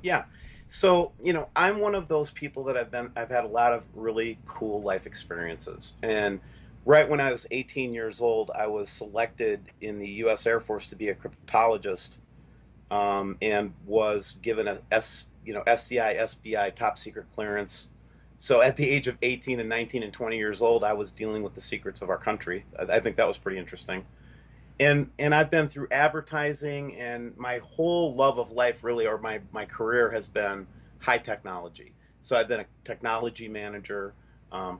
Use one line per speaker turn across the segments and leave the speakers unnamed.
Yeah. So, I'm one of those people that I've had a lot of really cool life experiences. And right when I was 18 years old, I was selected in the US Air Force to be a cryptologist, and was given a SCI, SBI top secret clearance. So at the age of 18 and 19 and 20 years old, I was dealing with the secrets of our country. I think that was pretty interesting. And I've been through advertising, and my whole love of life really, or my career, has been high technology. So I've been a technology manager,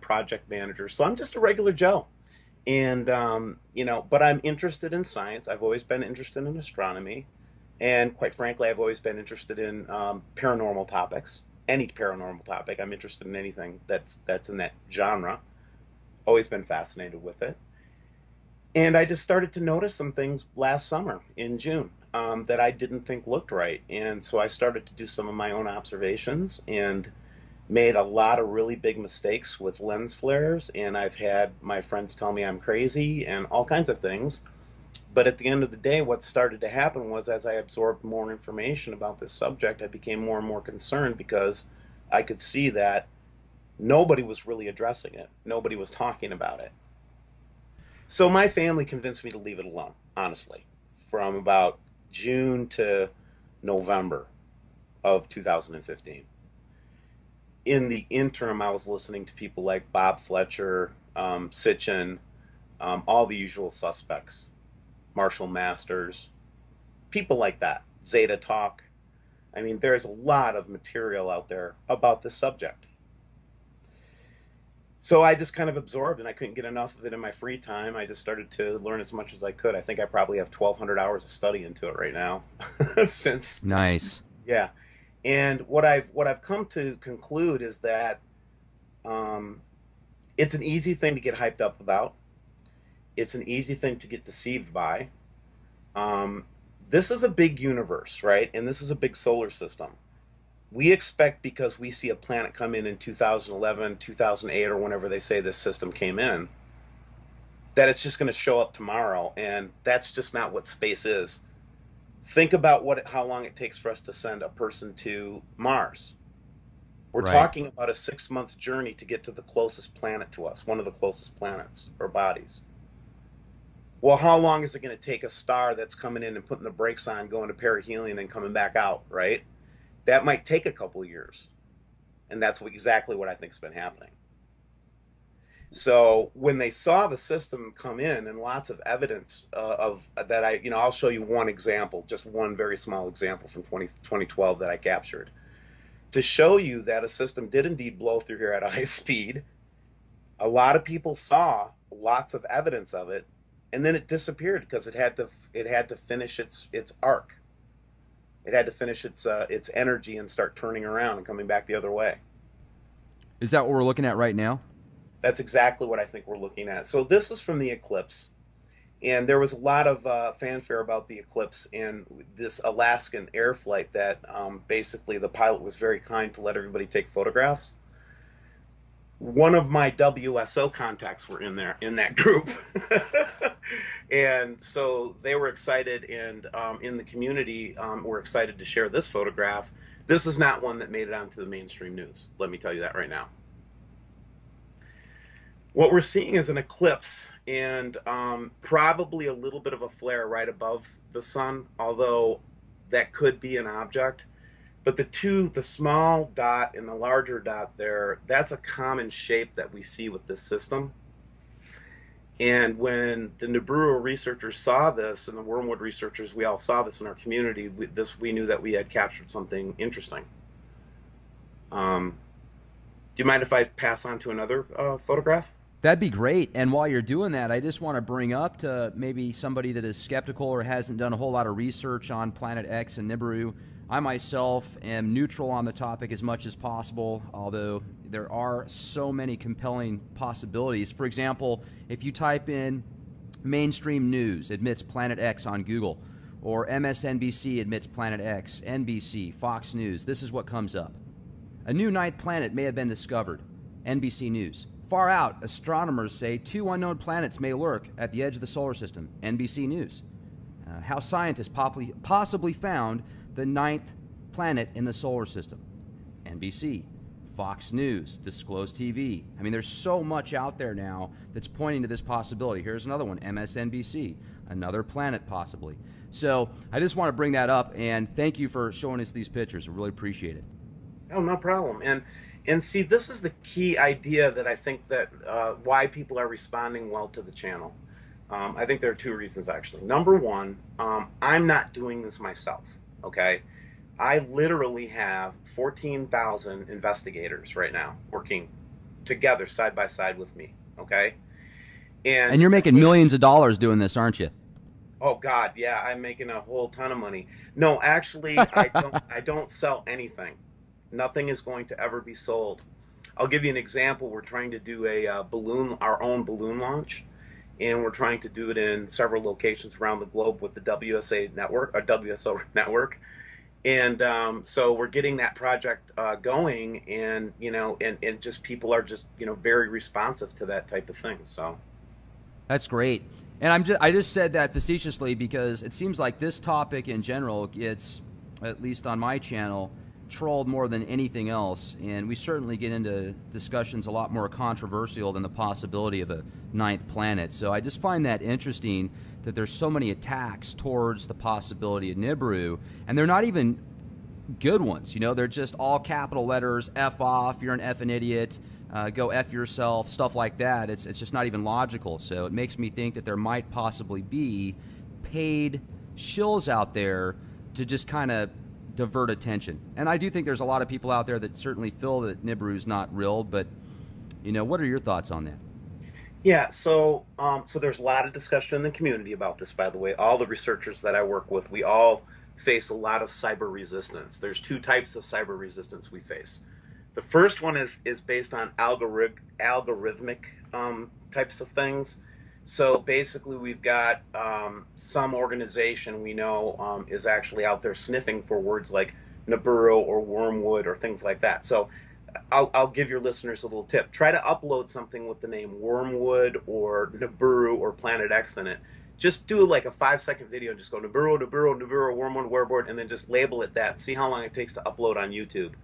project manager. So I'm just a regular Joe. And but I'm interested in science. I've always been interested in astronomy, and quite frankly, I've always been interested in paranormal topics. Any paranormal topic, I'm interested in anything that's in that genre. Always been fascinated with it. And I just started to notice some things last summer in June, that I didn't think looked right. And so I started to do some of my own observations and made a lot of really big mistakes with lens flares. And I've had my friends tell me I'm crazy and all kinds of things. But at the end of the day, what started to happen was, as I absorbed more information about this subject, I became more and more concerned because I could see that nobody was really addressing it. Nobody was talking about it. So my family convinced me to leave it alone, honestly, from about June to November of 2015. In the interim, I was listening to people like Bob Fletcher, Sitchin, all the usual suspects, Marshall Masters, people like that, Zeta Talk. I mean, there's a lot of material out there about this subject. So I just kind of absorbed, and I couldn't get enough of it in my free time. I just started to learn as much as I could. I think I probably have 1,200 hours of study into it right now. Since,
Nice.
yeah. And what I've come to conclude is that, um, it's an easy thing to get hyped up about. It's an easy thing to get deceived by. Um, this is a big universe, right? And this is a big solar system. We expect, because we see a planet come in 2011, 2008, or whenever they say this system came in, that it's just going to show up tomorrow. And that's just not what space is. Think about how long it takes for us to send a person to Mars. We're
Right.
talking about a 6 month journey to get to the closest planet to us, one of the closest planets or bodies. Well, how long is it going to take a star that's coming in and putting the brakes on, going to perihelion and coming back out, right? That might take a couple of years. And that's exactly what I think's been happening. So when they saw the system come in, and lots of evidence, of that, I'll show you one example, just one very small example from 2012 that I captured to show you that a system did indeed blow through here at a high speed. A lot of people saw lots of evidence of it, and then it disappeared because it had to finish its arc. It had to finish its energy and start turning around and coming back the other way.
Is that what we're looking at right now?
That's exactly what I think we're looking at. So this is from the eclipse, and there was a lot of fanfare about the eclipse and this Alaskan air flight that, basically the pilot was very kind to let everybody take photographs. One of my WSO contacts were in there in that group. And so they were excited, and in the community, were excited to share this photograph. This is not one that made it onto the mainstream news. Let me tell you that right now. What we're seeing is an eclipse, and probably a little bit of a flare right above the sun, although that could be an object. But the small dot and the larger dot there, that's a common shape that we see with this system. And when the Nibiru researchers saw this, and the Wormwood researchers, we all saw this in our community. We knew that we had captured something interesting. Um, do you mind if I pass on to another photograph?
That'd be great. And while you're doing that, I just want to bring up to maybe somebody that is skeptical or hasn't done a whole lot of research on Planet X and Nibiru. I myself am neutral on the topic as much as possible, although there are so many compelling possibilities. For example, if you type in mainstream news admits Planet X on Google, or MSNBC admits Planet X, NBC, Fox News, this is what comes up. A new ninth planet may have been discovered. NBC News. Far out, astronomers say two unknown planets may lurk at the edge of the solar system. NBC News. How scientists possibly found the ninth planet in the solar system. NBC, Fox News, Disclose TV. I mean, there's so much out there now that's pointing to this possibility. Here's another one, MSNBC, another planet possibly. So I just want to bring that up, and thank you for showing us these pictures. I really appreciate it.
Oh, no problem. And see, this is the key idea that I think that why people are responding well to the channel. I think there are two reasons, actually. Number one, I'm not doing this myself, okay? I literally have 14,000 investigators right now working together side by side with me, okay?
And you're making millions of dollars doing this, aren't you?
Oh God, yeah, I'm making a whole ton of money. No, actually, I don't sell anything. Nothing is going to ever be sold. I'll give you an example. We're trying to do a our own balloon launch, and we're trying to do it in several locations around the globe with the WSA network, or WSO network. And so we're getting that project going, and and just people are just very responsive to that type of thing. So
that's great. And I just said that facetiously because it seems like this topic in general gets, at least on my channel, trolled more than anything else, and we certainly get into discussions a lot more controversial than the possibility of a ninth planet. So I just find that interesting that there's so many attacks towards the possibility of Nibiru, and they're not even good ones. They're just all capital letters, F off, you're an effing idiot, go F yourself, stuff like that. It's just not even logical. So it makes me think that there might possibly be paid shills out there to just kind of divert attention. And I do think there's a lot of people out there that certainly feel that Nibiru is not real, but what are your thoughts on that?
yeah, so there's a lot of discussion in the community about this. By the way, all the researchers that I work with, we all face a lot of cyber resistance. There's two types of cyber resistance we face. The first one is based on algorithmic types of things. So basically, we've got some organization we know is actually out there sniffing for words like Nibiru or wormwood or things like that. So I'll give your listeners a little tip. Try to upload something with the name wormwood or Nibiru or Planet X in it. Just do like a 5-second video. Just go Nibiru, Nibiru, Nibiru, wormwood, wormwood, and then just label it that. See how long it takes to upload on YouTube.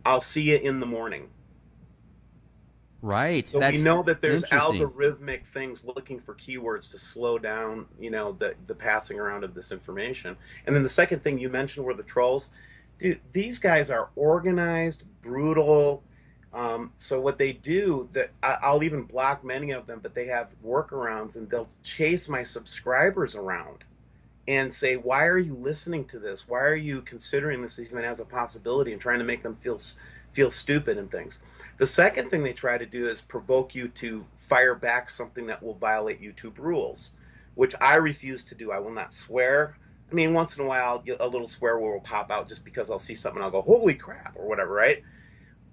I'll see you in the morning.
Right.
So we know that there's algorithmic things looking for keywords to slow down, the passing around of this information. And then the second thing you mentioned were the trolls. Dude, these guys are organized, brutal. So what they do, that I'll even block many of them, but they have workarounds, and they'll chase my subscribers around and say, why are you listening to this? Why are you considering this even as a possibility, and trying to make them feel stupid and things. The second thing they try to do is provoke you to fire back something that will violate YouTube rules, which I refuse to do. I will not swear. I mean, once in a while, a little swear word will pop out just because I'll see something and I'll go, holy crap, or whatever, right?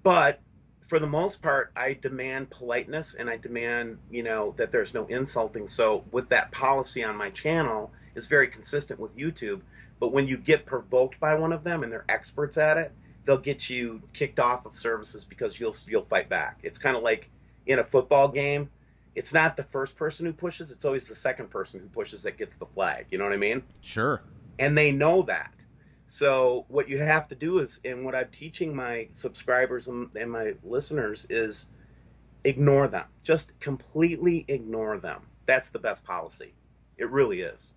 But for the most part, I demand politeness, and I demand, that there's no insulting. So with that policy on my channel, is very consistent with YouTube. But when you get provoked by one of them and they're experts at it, they'll get you kicked off of services because you'll fight back. It's kind of like in a football game. It's not the first person who pushes, it's always the second person who pushes that gets the flag. You know what I mean?
Sure.
And they know that. So what you have to do is, and what I'm teaching my subscribers and my listeners is, ignore them. Just completely ignore them. That's the best policy. It really is.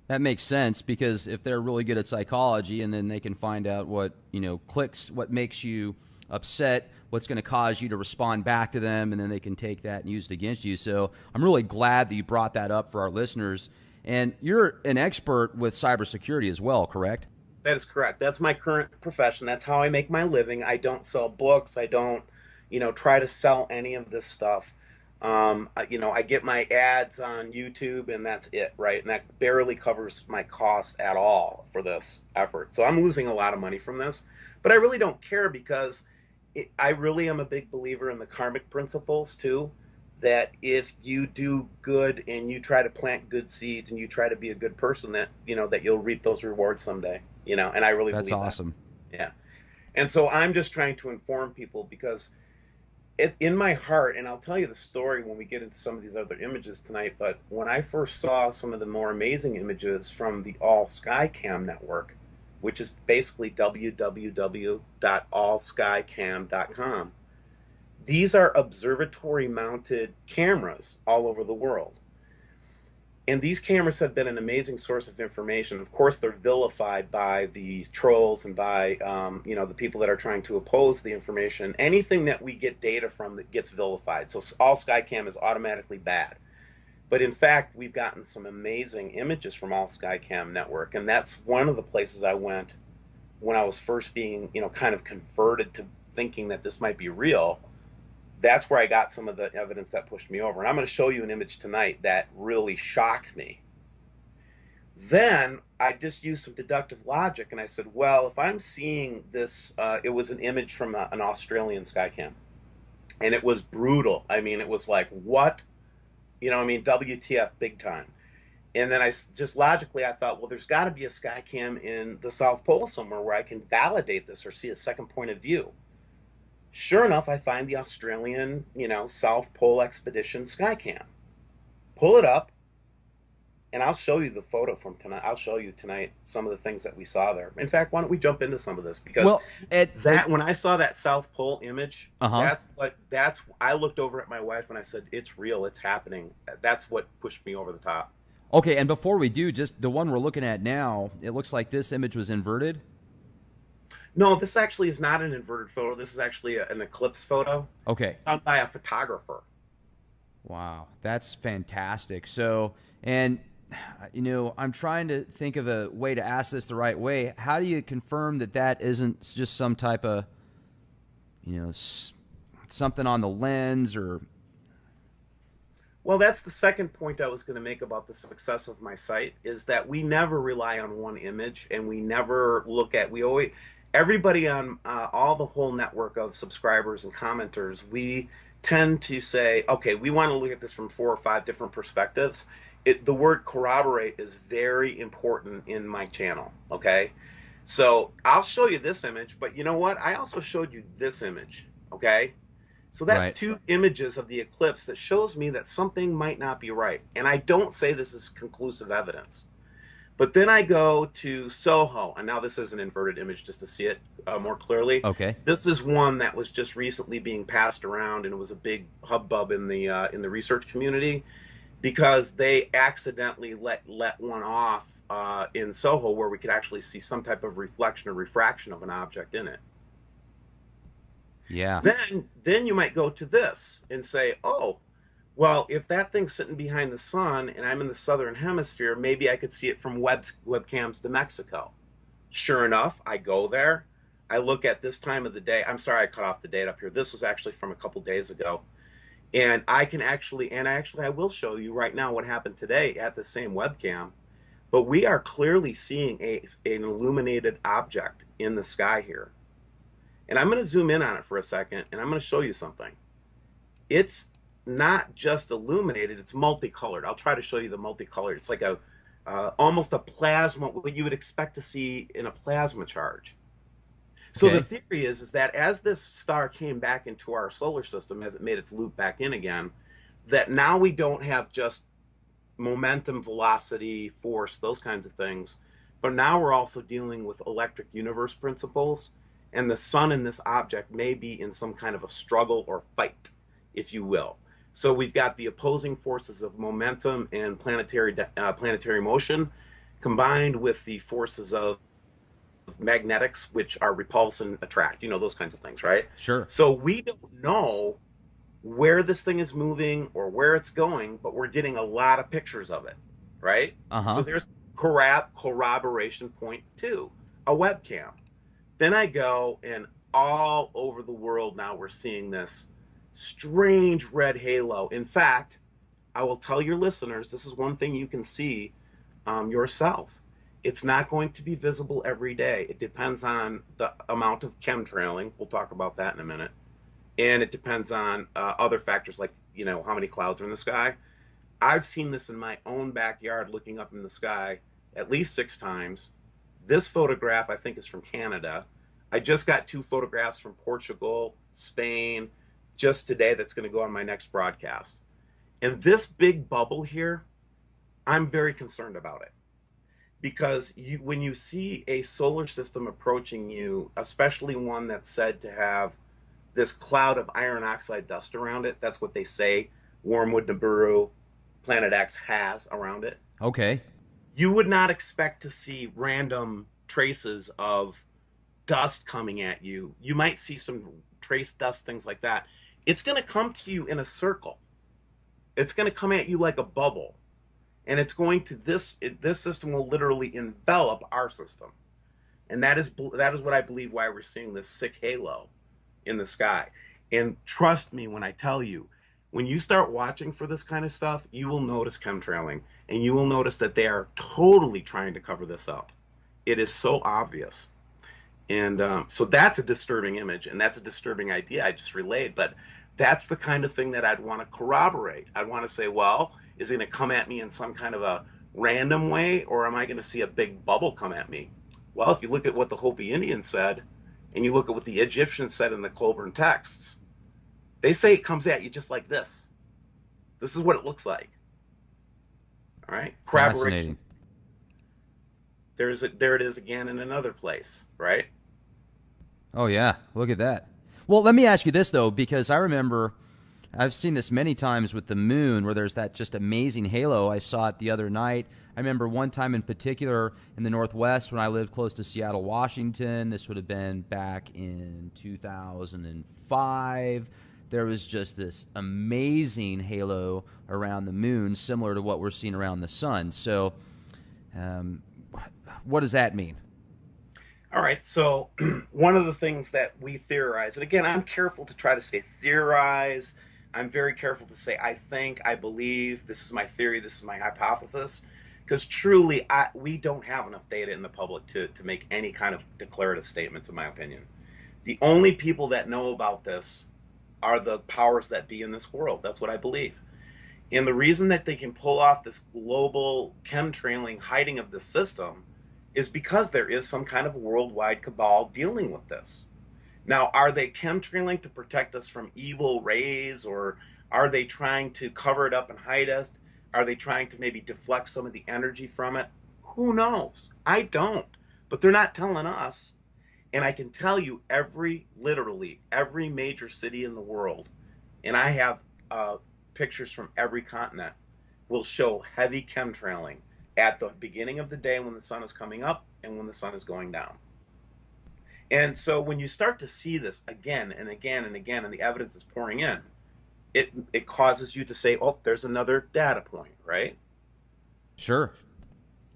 That makes sense, because if they're really good at psychology, and then they can find out what, clicks, what makes you upset, what's going to cause you to respond back to them, and then they can take that and use it against you. So I'm really glad that you brought that up for our listeners. And you're an expert with cybersecurity as well, correct?
That is correct. That's my current profession. That's how I make my living. I don't sell books. I don't, try to sell any of this stuff. I get my ads on YouTube, and that's it, right? And that barely covers my costs at all for this effort. So I'm losing a lot of money from this, but I really don't care, because I really am a big believer in the karmic principles too, that if you do good and you try to plant good seeds and you try to be a good person, that, that you'll reap those rewards someday, and I really believe that. That's
awesome.
Yeah. And so I'm just trying to inform people, because in my heart, and I'll tell you the story when we get into some of these other images tonight, but when I first saw some of the more amazing images from the All Sky Cam network, which is basically www.allskycam.com. These are observatory mounted cameras all over the world. And these cameras have been an amazing source of information. Of course, they're vilified by the trolls and by the people that are trying to oppose the information. Anything that we get data from that gets vilified. So all Skycam is automatically bad. But in fact, we've gotten some amazing images from All Skycam Network, and that's one of the places I went when I was first being, kind of converted to thinking that this might be real. That's where I got some of the evidence that pushed me over. And I'm going to show you an image tonight that really shocked me. Then I just used some deductive logic, and I said, well, if I'm seeing this, it was an image from an Australian Skycam, and it was brutal. I mean, it was like, what? WTF, big time. And then I just logically, I thought, well, there's got to be a Skycam in the South Pole somewhere where I can validate this or see a second point of view. Sure enough, I find the Australian, South Pole Expedition Skycam. Pull it up, and I'll show you the photo from tonight. I'll show you tonight some of the things that we saw there. In fact, why don't we jump into some of this? Because when I saw that South Pole image, I looked over at my wife and I said, it's real, it's happening. That's what pushed me over the top.
Okay, and before we do, just the one we're looking at now, it looks like this image was inverted.
No, this actually is not an inverted photo. This is actually an eclipse photo.
Okay.
Done by a photographer.
Wow, that's fantastic. So, and, I'm trying to think of a way to ask this the right way. How do you confirm that that isn't just some type of, something on the lens or...
Well, that's the second point I was going to make about the success of my site, is that we never rely on one image, and we never look at, everybody on the whole network of subscribers and commenters, we tend to say, okay, we want to look at this from 4 or 5 different perspectives. The word corroborate is very important in my channel, okay? So I'll show you this image, but you know what? I also showed you this image, okay? So that's right. 2 images of the eclipse that shows me that something might not be right. And I don't say this is conclusive evidence. But then I go to Soho, and now this is an inverted image just to see it more clearly.
Okay.
This is one that was just recently being passed around, and it was a big hubbub in the research community because they accidentally let one off in Soho where we could actually see some type of reflection or refraction of an object in it.
Yeah.
Then you might go to this and say, oh, well, if that thing's sitting behind the sun and I'm in the southern hemisphere, maybe I could see it from webcams to Mexico. Sure enough, I go there. I look at this time of the day. I'm sorry I cut off the date up here. This was actually from a couple days ago. And I will show you right now what happened today at the same webcam. But we are clearly seeing an illuminated object in the sky here. And I'm going to zoom in on it for a second, and I'm going to show you something. It's not just illuminated, it's multicolored. I'll try to show you the multicolored. It's like almost a plasma, what you would expect to see in a plasma charge. So the theory is that as this star came back into our solar system, as it made its loop back in again, that now we don't have just momentum, velocity, force, those kinds of things, but now we're also dealing with electric universe principles, and the sun and this object may be in some kind of a struggle or fight, if you will. So we've got the opposing forces of momentum and planetary motion combined with the forces of magnetics, which are repulse and attract, those kinds of things, right?
Sure.
So we don't know where this thing is moving or where it's going, but we're getting a lot of pictures of it, right? So there's corroboration point 2, a webcam. Then I go, and all over the world now we're seeing this strange red halo. In fact, I will tell your listeners, this is one thing you can see yourself. It's not going to be visible every day. It depends on the amount of chemtrailing. We'll talk about that in a minute. And it depends on other factors like, how many clouds are in the sky. I've seen this in my own backyard looking up in the sky at least 6 times. This photograph, I think, is from Canada. I just got 2 photographs from Portugal, Spain, just today that's going to go on my next broadcast. And this big bubble here, I'm very concerned about it. because when you see a solar system approaching you, especially one that's said to have this cloud of iron oxide dust around it, that's what they say Wormwood Nibiru, Planet X has around it.
Okay.
You would not expect to see random traces of dust coming at you. You might see some trace dust, things like that. It's going to come to you in a circle. It's going to come at you like a bubble, and it's going to this system will literally envelop our system, and that is what I believe why we're seeing this sick halo in the sky. And trust me when I tell you, when you start watching for this kind of stuff, you will notice chemtrailing, and you will notice that they are totally trying to cover this up. It is so obvious. And so that's a disturbing image, and that's a disturbing idea I just relayed. But that's the kind of thing that I'd want to corroborate. I'd want to say, well, is it going to come at me in some kind of a random way, or am I going to see a big bubble come at me? Well, if you look at what the Hopi Indians said, and you look at what the Egyptians said in the Colburn texts, they say it comes at you just like this. This is what it looks like. All right? Corroboration. There it is again in another place, right?
Oh, yeah. Look at that. Well, let me ask you this, though, because I remember I've seen this many times with the moon where there's that just amazing halo. I saw it the other night. I remember one time in particular in the Northwest when I lived close to Seattle, Washington. This would have been back in 2005. There was just this amazing halo around the moon, similar to what we're seeing around the sun. So what does that mean?
All right, so one of the things that we theorize, and again, I'm careful to try to say theorize. I'm very careful to say I think, I believe, this is my theory, this is my hypothesis, because truly we don't have enough data in the public to make any kind of declarative statements, in my opinion. The only people that know about this are the powers that be in this world. That's what I believe. And the reason that they can pull off this global chemtrailing hiding of the system is because there is some kind of worldwide cabal dealing with this. Now, are they chemtrailing to protect us from evil rays, or are they trying to cover it up and hide us? Are they trying to maybe deflect some of the energy from it? Who knows? I don't. But they're not telling us. And I can tell you literally every major city in the world, and I have pictures from every continent, will show heavy chemtrailing at the beginning of the day when the sun is coming up and when the sun is going down. And so when you start to see this again and again and again, and the evidence is pouring in, it causes you to say, oh, there's another data point, right?
Sure.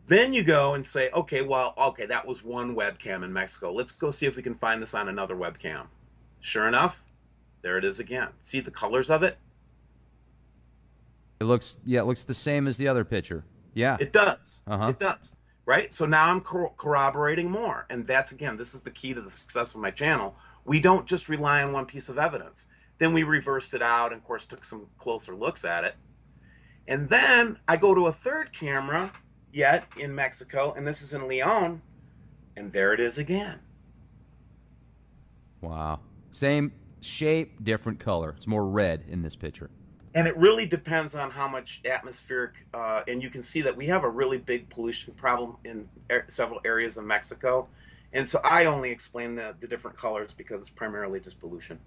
Then you go and say, okay, that was one webcam in Mexico. Let's go see if we can find this on another webcam. Sure enough, there it is again. See the colors of it?
It looks the same as the other picture. Yeah.
It does.
Uh-huh.
It does. Right? So now I'm corroborating more. And that's, again, this is the key to the success of my channel. We don't just rely on one piece of evidence. Then we reversed it out and, of course, took some closer looks at it. And then I go to a third camera yet in Mexico, and this is in Leon, and there it is again.
Wow. Same shape, different color. It's more red in this picture.
And it really depends on how much atmospheric, and you can see that we have a really big pollution problem in several areas of Mexico. And so I only explain the different colors because it's primarily just pollution.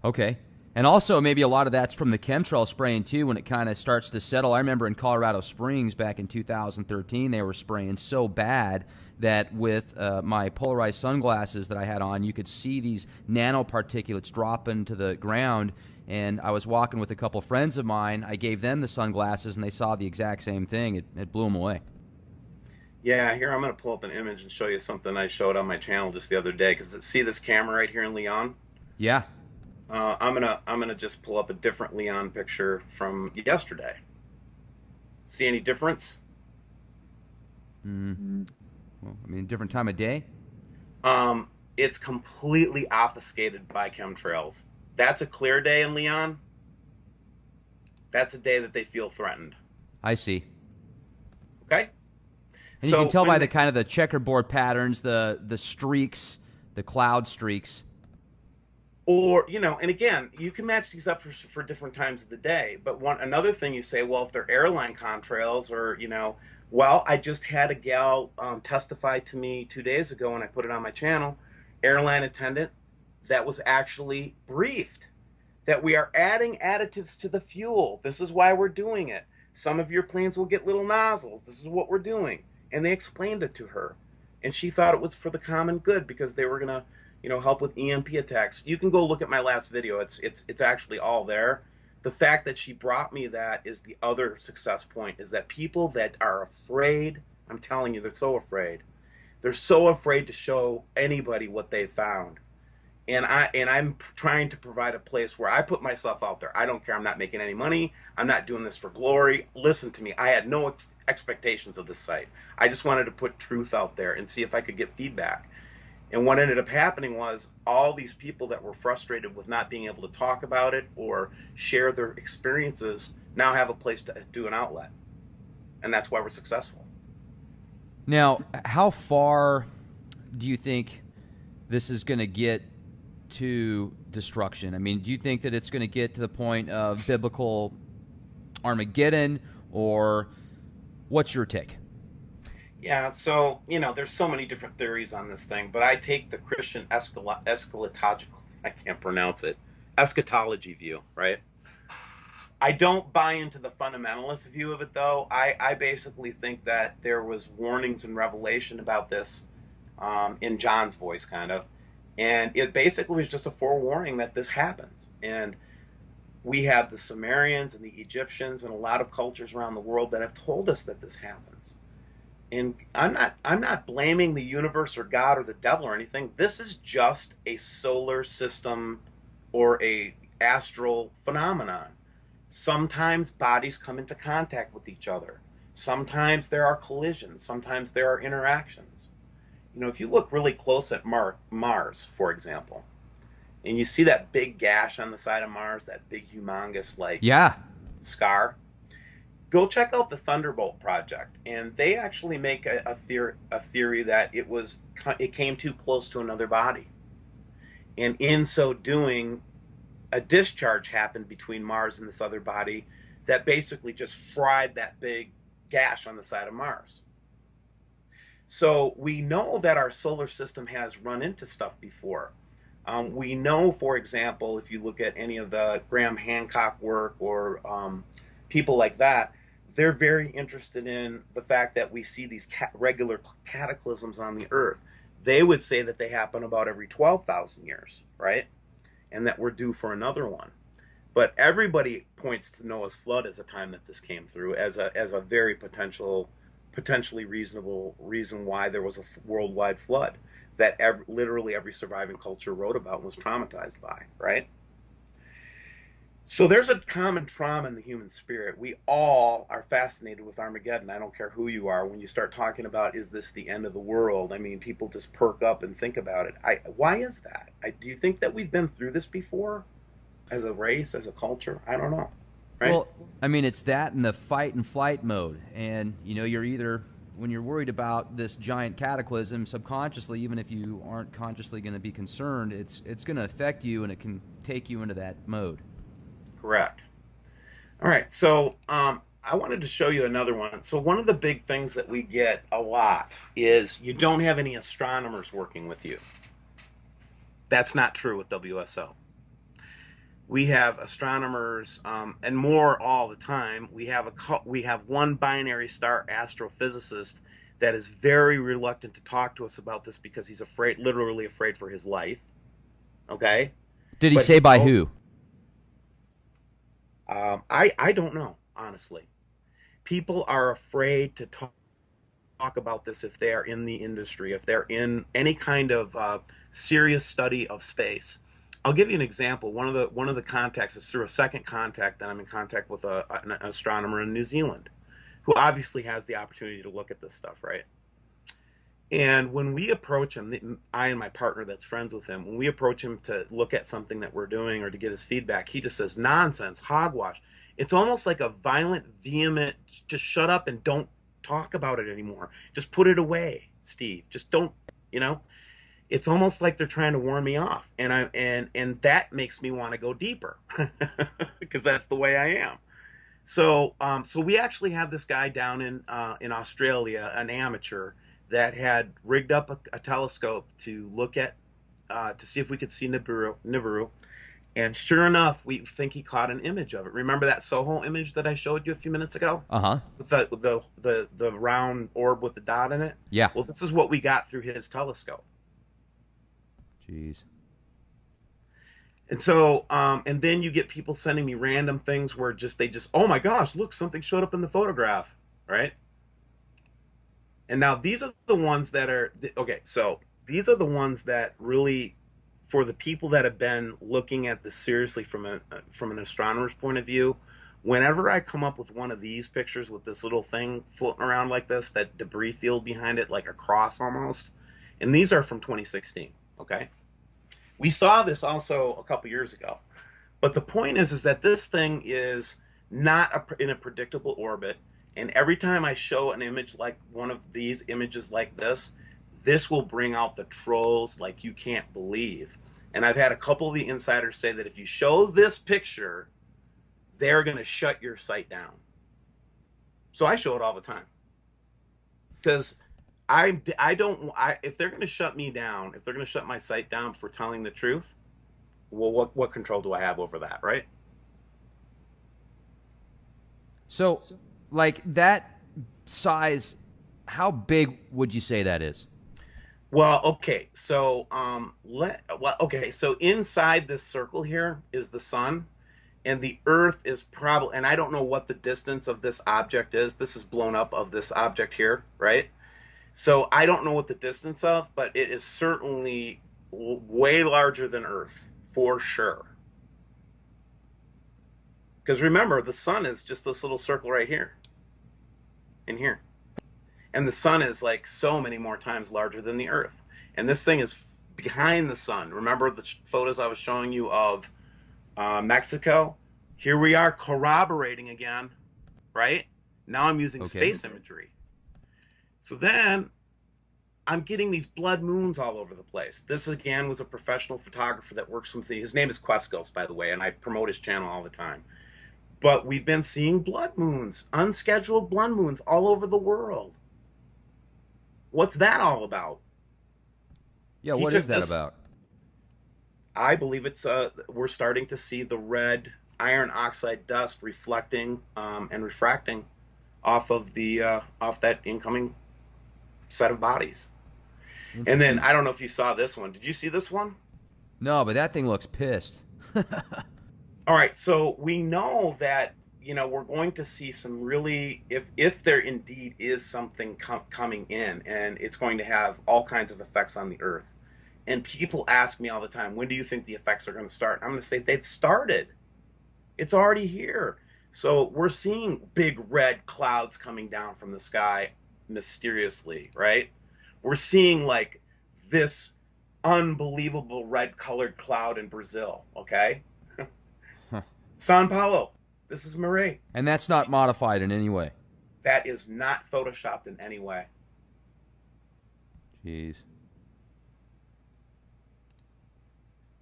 Okay. And also maybe a lot of that's from the chemtrail spraying too when it kind of starts to settle. I remember in Colorado Springs back in 2013, they were spraying so bad that with my polarized sunglasses that I had on, you could see these nanoparticulates dropping to the ground. And I was walking with a couple friends of mine. I gave them the sunglasses, and they saw the exact same thing. It blew them away.
Yeah, here I'm going to pull up an image and show you something I showed on my channel just the other day. Because see this camera right here in Leon?
Yeah.
I'm gonna just pull up a different Leon picture from yesterday. See any difference?
Mm-hmm. Well, I mean, different time of day.
It's completely obfuscated by chemtrails. That's a clear day in Leon. That's a day that they feel threatened.
I see.
Okay.
And so you can tell by the kind of the checkerboard patterns, the streaks, the cloud streaks.
Or, and again, you can match these up for different times of the day. But another thing you say, well, if they're airline contrails or, Well, I just had a gal testify to me 2 days ago, and I put it on my channel. Airline attendant that was actually briefed that we are adding additives to the fuel. This is why we're doing it. Some of your planes will get little nozzles. This is what we're doing. And they explained it to her. And she thought it was for the common good because they were going to, help with EMP attacks. You can go look at my last video. It's actually all there. The fact that she brought me that is the other success point, is that people that are afraid, I'm telling you, they're so afraid. They're so afraid to show anybody what they found. And I'm trying to provide a place where I put myself out there. I don't care. I'm not making any money. I'm not doing this for glory. Listen to me. I had no expectations of this site. I just wanted to put truth out there and see if I could get feedback. And what ended up happening was all these people that were frustrated with not being able to talk about it or share their experiences now have a place to do an outlet. And that's why we're successful.
Now, how far do you think this is going to get to destruction? I mean, do you think that it's going to get to the point of biblical Armageddon, or what's your take?
Yeah, so, there's so many different theories on this thing, but I take the Christian eschatological, I can't pronounce it, eschatology view, right? I don't buy into the fundamentalist view of it, though. I basically think that there was warnings in Revelation about this, in John's voice, kind of. And it basically was just a forewarning that this happens. And we have the Sumerians and the Egyptians and a lot of cultures around the world that have told us that this happens. And I'm not blaming the universe or God or the devil or anything. This is just a solar system or a astral phenomenon. Sometimes bodies come into contact with each other. Sometimes there are collisions. Sometimes there are interactions. If you look really close at Mars, for example, and you see that big gash on the side of Mars, that big humongous
Yeah.
scar, go check out the Thunderbolt project, and they actually make a theory that it came too close to another body, and in so doing, a discharge happened between Mars and this other body that basically just fried that big gash on the side of Mars. So we know that our solar system has run into stuff before. We know, for example, if you look at any of the Graham Hancock work or people like that, they're very interested in the fact that we see these regular cataclysms on the Earth. They would say that they happen about every 12,000 years, right? And that we're due for another one. But everybody points to Noah's flood as a time that this came through as a very potentially reasonable reason why there was a worldwide flood that literally every surviving culture wrote about and was traumatized by, right? So there's a common trauma in the human spirit. We all are fascinated with Armageddon. I don't care who you are. When you start talking about, is this the end of the world? I mean, people just perk up and think about it. Why is that? Do you think that we've been through this before as a race, as a culture? I don't know. Right?
Well, I mean, it's that and the fight and flight mode. And, you're either, when you're worried about this giant cataclysm, subconsciously, even if you aren't consciously going to be concerned, it's going to affect you, and it can take you into that mode.
Correct. All right, so I wanted to show you another one. So one of the big things that we get a lot is you don't have any astronomers working with you. That's not true with WSO. We have astronomers, and more all the time. We have one binary star astrophysicist that is very reluctant to talk to us about this because he's afraid, literally afraid for his life. Okay.
Did he
But
say by who?
I don't know, honestly. People are afraid to talk about this if they are in the industry, if they're in any kind of serious study of space. I'll give you an example. One of the contacts is through a second contact that I'm in contact with an astronomer in New Zealand, who obviously has the opportunity to look at this stuff, right? And when we approach him, I and my partner that's friends with him, when we approach him to look at something that we're doing or to get his feedback, he just says, nonsense, hogwash. It's almost like a violent, vehement, just shut up and don't talk about it anymore. Just put it away, Steve. Just don't, It's almost like they're trying to warn me off. And that makes me want to go deeper because that's the way I am. So we actually had this guy down in Australia, an amateur, that had rigged up a telescope to look at to see if we could see Nibiru. And sure enough, we think he caught an image of it. Remember that Soho image that I showed you a few minutes ago?
Uh-huh.
The round orb with the dot in it?
Yeah.
Well, this is what we got through his telescope.
Jeez.
And so, and then you get people sending me random things where oh my gosh, look, something showed up in the photograph, right? And now these are the ones that are, okay, so these are the ones that really, for the people that have been looking at this seriously from an astronomer's point of view, whenever I come up with one of these pictures with this little thing floating around like this, that debris field behind it, like a cross almost, and these are from 2016, okay? We saw this also a couple years ago. But the point is that this thing is not in a predictable orbit. And every time I show an image like one of these images like this will bring out the trolls like you can't believe. And I've had a couple of the insiders say that if you show this picture, they're going to shut your site down. So I show it all the time. Because if they're going to shut me down, if they're going to shut my site down for telling the truth, well, what control do I have over that, right?
So, like that size, how big would you say that is?
Well, okay, so so inside this circle here is the sun, and the Earth is probably, and I don't know what the distance of this object is. This is blown up of this object here, right? So I don't know what the distance of, but it is certainly way larger than Earth for sure. Because remember, the sun is just this little circle right here, in here. And the sun is like so many more times larger than the Earth. And this thing is behind the sun. Remember the photos I was showing you of Mexico? Here we are corroborating again, right? Now I'm using space imagery. So then I'm getting these blood moons all over the place. This again was a professional photographer that works with me. His name is Questkos, by the way, and I promote his channel all the time. But we've been seeing blood moons, unscheduled blood moons all over the world. What's that all about?
Yeah, what is that about?
I believe it's we're starting to see the red iron oxide dust reflecting and refracting off of the off that incoming set of bodies. And then I don't know if you saw this one. Did you see this one?
No, but that thing looks pissed.
All right, so we know that we're going to see some really, if there indeed is something coming in, and it's going to have all kinds of effects on the Earth. And people ask me all the time, when do you think the effects are going to start? I'm going to say they've started. It's already here. So we're seeing big red clouds coming down from the sky mysteriously, right? We're seeing like this unbelievable red colored cloud in Brazil, okay?
Huh.
Sao Paulo, this is Marie.
And that's not modified in any way.
That is not photoshopped in any way.
Jeez.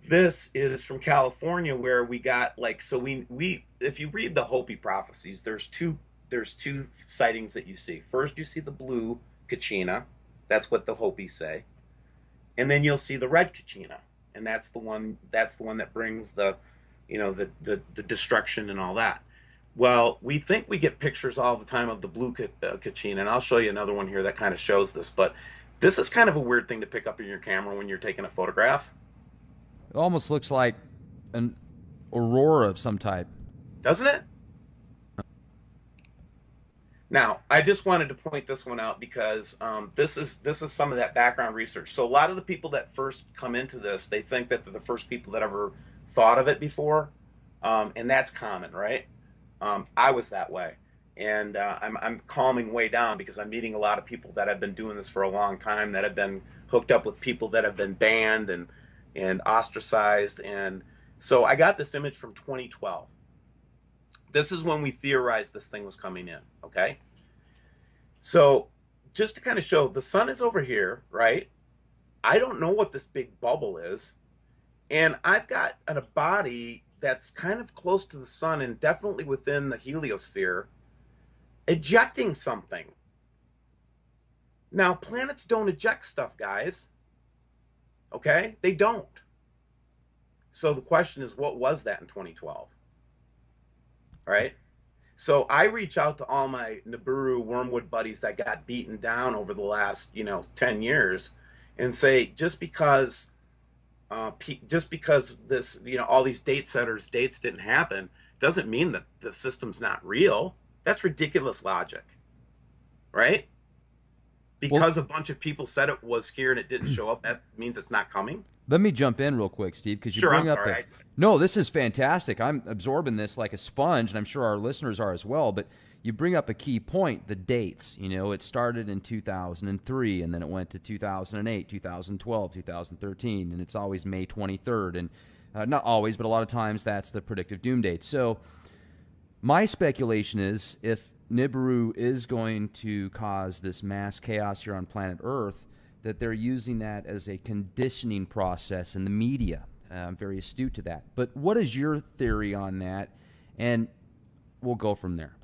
This is from California, where we got like, so we if you read the Hopi prophecies, there's two sightings that you see. First, you see the blue Kachina. That's what the Hopi say. And then you'll see the red Kachina, and that's the one that brings the the destruction and all that. Well, we think we get pictures all the time of the blue Kachina, and I'll show you another one here that kind of shows this, but this is kind of a weird thing to pick up in your camera when you're taking a photograph.
It almost looks like an aurora of some type.
Doesn't it? Now, I just wanted to point this one out because this is some of that background research. So a lot of the people that first come into this, they think that they're the first people that ever thought of it before, and that's common, right? I was that way, and I'm calming way down because I'm meeting a lot of people that have been doing this for a long time, that have been hooked up with people that have been banned and ostracized. And so I got this image from 2012. This is when we theorized this thing was coming in, okay? So just to kind of show, the sun is over here, right? I don't know what this big bubble is. And I've got a body that's kind of close to the sun and definitely within the heliosphere ejecting something. Now, planets don't eject stuff, guys. Okay? They don't. So the question is, what was that in 2012? Right? So I reach out to all my Nibiru wormwood buddies that got beaten down over the last, 10 years and say, just because this, all these date setters dates didn't happen, doesn't mean that the system's not real. That's ridiculous logic, right?
Well,
Because a bunch of people said it was here and it didn't show up, that means it's not coming.
let me jump in real quick, Steve, because you
Sure, I'm
bring up
sorry.
a. No, this is fantastic. I'm absorbing this like a sponge, and I'm sure our listeners are as well. But you bring up a key point, the dates. It started in 2003, and then it went to 2008, 2012, 2013, and it's always May 23rd. And not always, but a lot of times that's the predictive doom date. So my speculation is if Nibiru is going to cause this mass chaos here on planet Earth, that they're using that as a conditioning process in the media. I'm very astute to that. But what is your theory on that? And we'll go from there.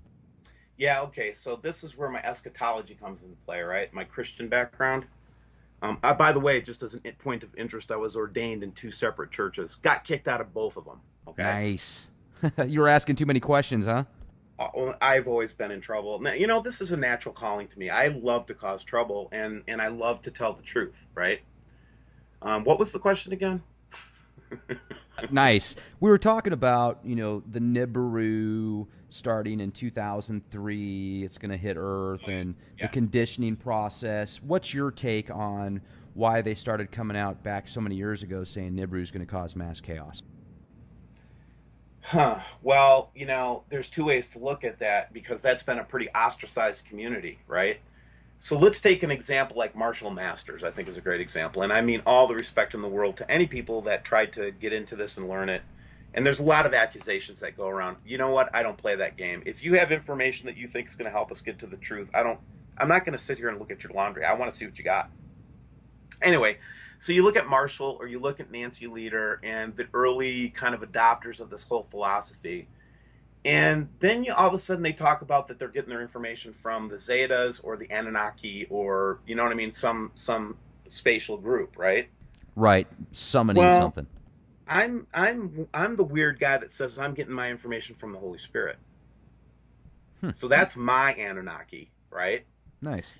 Yeah, okay. So this is where my eschatology comes into play, right? My Christian background. By the way, just as a point of interest, I was ordained in two separate churches. Got kicked out of both of them. Okay.
Nice. You were asking too many questions, huh?
I've always been in trouble. Now, this is a natural calling to me. I love to cause trouble, and I love to tell the truth, right? What was the question again?
Nice. We were talking about, the Nibiru starting in 2003. It's going to hit Earth and the conditioning process. What's your take on why they started coming out back so many years ago saying Nibiru is going to cause mass chaos?
Well, there's two ways to look at that because that's been a pretty ostracized community, right? So let's take an example like Marshall Masters, I think is a great example. And I mean all the respect in the world to any people that tried to get into this and learn it. And there's a lot of accusations that go around. You know what? I don't play that game. If you have information that you think is going to help us get to the truth, I'm not going to sit here and look at your laundry. I want to see what you got. Anyway, so you look at Marshall or you look at Nancy Leader and the early kind of adopters of this whole philosophy. And then all of a sudden they talk about that they're getting their information from the Zetas or the Anunnaki or, you know what I mean, some spatial group, right?
Right. Summoning something.
I'm the weird guy that says I'm getting my information from the Holy Spirit. So that's my Anunnaki, right?
Nice.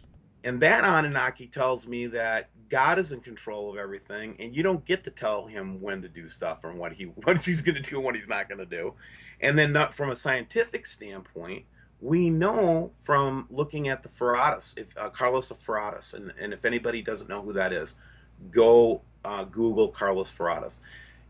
And that Anunnaki tells me that God is in control of everything, and you don't get to tell him when to do stuff or what he's going to do and what he's not going to do. And then, not from a scientific standpoint, we know from looking at the Ferratus, Carlos of Ferratus, and if anybody doesn't know who that is, go Google Carlos Ferratus.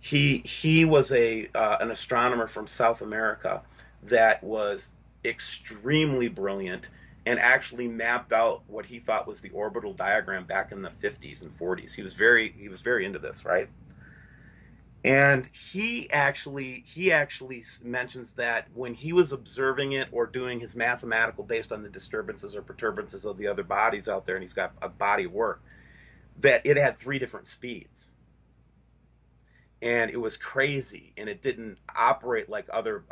He was an astronomer from South America that was extremely brilliant and actually mapped out what he thought was the orbital diagram back in the 50s and 40s. He was very into this, right? And he actually mentions that when he was observing it or doing his mathematical based on the disturbances or perturbances of the other bodies out there, and he's got a body of work, that it had 3 different speeds. And it was crazy, and it didn't operate like other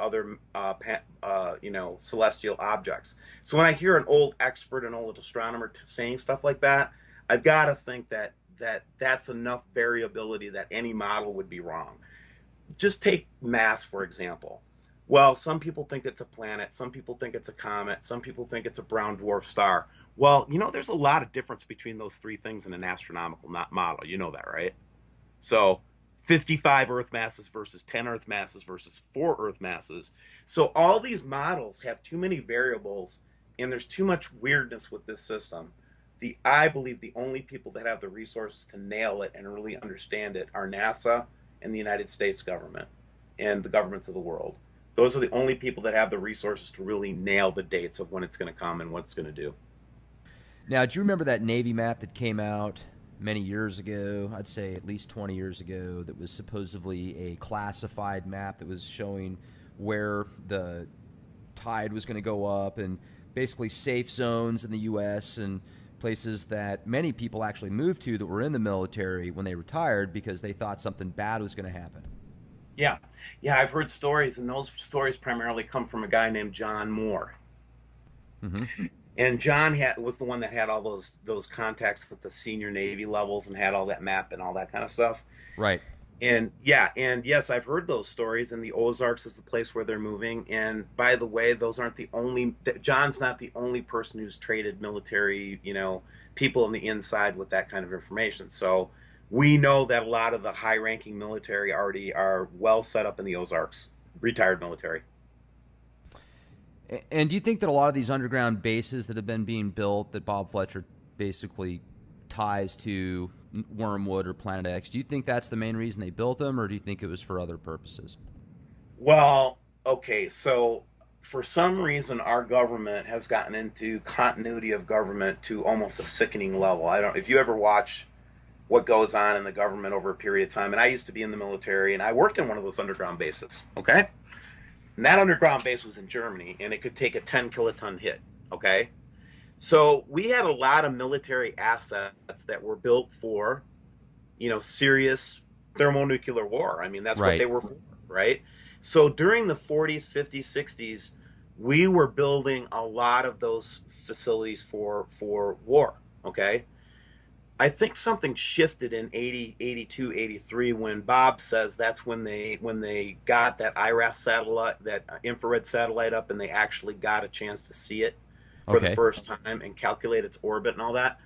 celestial objects. So when I hear an old expert, an old astronomer saying stuff like that, I've got to think that's enough variability that any model would be wrong. Just take mass, for example. Well, some people think it's a planet, some people think it's a comet, some people think it's a brown dwarf star. Well, there's a lot of difference between those 3 things in an astronomical model. You know that, right? So 55 Earth masses versus 10 Earth masses versus 4 Earth masses. So all these models have too many variables, and there's too much weirdness with this system. I believe the only people that have the resources to nail it and really understand it are NASA and the United States government and the governments of the world. Those are the only people that have the resources to really nail the dates of when it's going to come and what it's going to do.
Now, do you remember that Navy map that came out many years ago, I'd say at least 20 years ago, that was supposedly a classified map that was showing where the tide was going to go up and basically safe zones in the U.S. and places that many people actually moved to that were in the military when they retired because they thought something bad was going to happen?
Yeah, yeah, I've heard stories, and those stories primarily come from a guy named John Moore.
Hmm.
And John was the one that had all those contacts at the senior Navy levels and had all that map and all that kind of stuff.
Right.
And yeah, and yes, I've heard those stories. And the Ozarks is the place where they're moving. And by the way, those aren't the only. John's not the only person who's traded military, people on the inside with that kind of information. So we know that a lot of the high-ranking military already are well set up in the Ozarks, retired military.
And do you think that a lot of these underground bases that have been being built that Bob Fletcher basically ties to Wormwood or Planet X, do you think that's the main reason they built them, or do you think it was for other purposes?
Well, okay, so for some reason, our government has gotten into continuity of government to almost a sickening level. I don't, if you ever watch what goes on in the government over a period of time, and I used to be in the military, and I worked in one of those underground bases, okay? And that underground base was in Germany, and it could take a 10 kiloton hit, okay? So we had a lot of military assets that were built for, serious thermonuclear war. I mean, that's what
Right.
they were for, right? So during the 40s, 50s, 60s, we were building a lot of those facilities for war, okay? I think something shifted in 80, 82, 83 when Bob says that's when they got that IRAS satellite, that infrared satellite up, and they actually got a chance to see it for the
Okay.
first time and calculate its orbit and all that.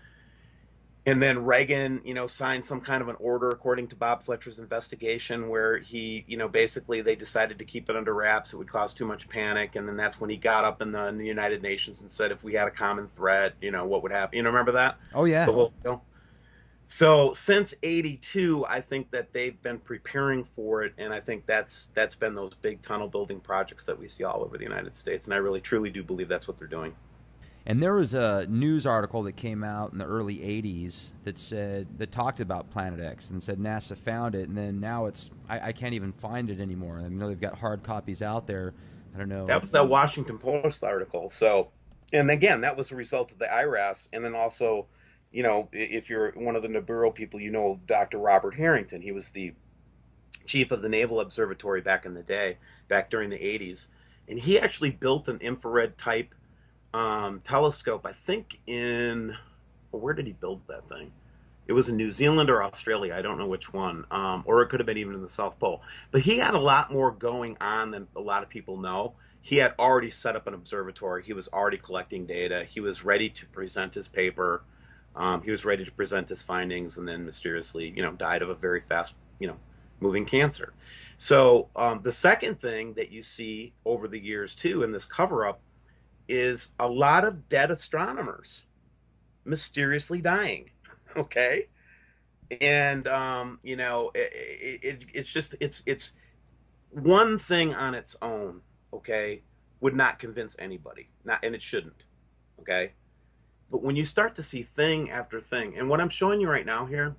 And then Reagan, signed some kind of an order according to Bob Fletcher's investigation where he, basically they decided to keep it under wraps. It would cause too much panic. And then that's when he got up in the United Nations and said if we had a common threat, what would happen? Remember that?
Oh yeah.
The whole deal. So since 82, I think that they've been preparing for it. And I think that's been those big tunnel building projects that we see all over the United States. And I really, truly do believe that's what they're doing.
And there was a news article that came out in the early 80s that talked about Planet X and said NASA found it, and then now I can't even find it anymore. I know they've got hard copies out there. I don't
That
know.
was that Washington Post article. So, and again, that was a result of the IRAS. And then also, if you're one of the Nibiru people, Dr. Robert Harrington. He was the chief of the Naval Observatory back in the day, back during the 80s. And he actually built an infrared type telescope, I think where did he build that thing? It was in New Zealand or Australia. I don't know which one. Or it could have been even in the South Pole. But he had a lot more going on than a lot of people know. He had already set up an observatory. He was already collecting data. He was ready to present his paper. He was ready to present his findings, and then mysteriously, died of a very fast, moving cancer. So the second thing that you see over the years too in this cover up is a lot of dead astronomers mysteriously dying. Okay, and it's just it's one thing on its own. Okay, would not convince anybody, not, and it shouldn't. Okay, but when you start to see thing after thing, and what I'm showing you right now here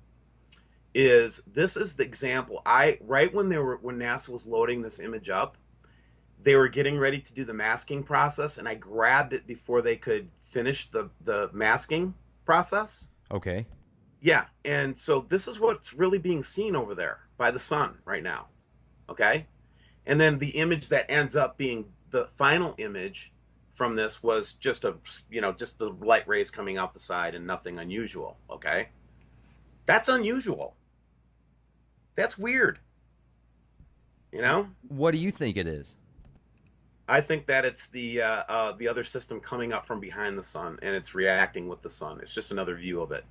is this is the example. Right when when NASA was loading this image up, they were getting ready to do the masking process, and I grabbed it before they could finish the masking process.
Okay.
Yeah, and so this is what's really being seen over there by the sun right now. Okay, and then the image that ends up being the final image from this was just just the light rays coming out the side and nothing unusual. Okay, that's unusual. That's weird. You know,
What do you think it is?
I think that it's the other system coming up from behind the sun and it's reacting with the sun. It's just another view of it.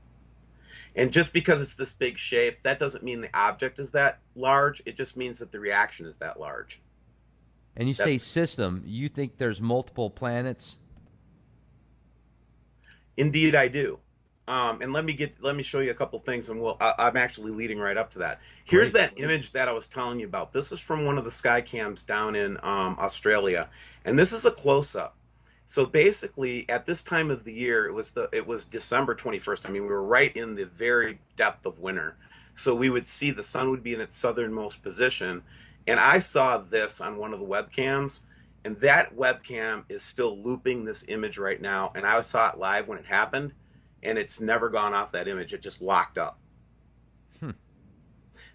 And just because it's this big shape, that doesn't mean the object is that large. It just means that the reaction is that large.
And you say
That's
system, you think there's multiple planets?
Indeed I do. And let me show you a couple things, and I'm actually leading right up to that. Here's
Great.
that image that I was telling you about. This is from one of the sky cams down in Australia, and this is a close up. So basically, at this time of the year, it was December 21st. I mean, we were right in the very depth of winter, so we would see the sun would be in its southernmost position, and I saw this on one of the webcams. And that webcam is still looping this image right now. And I saw it live when it happened, and it's never gone off that image. It just locked up.
Hmm.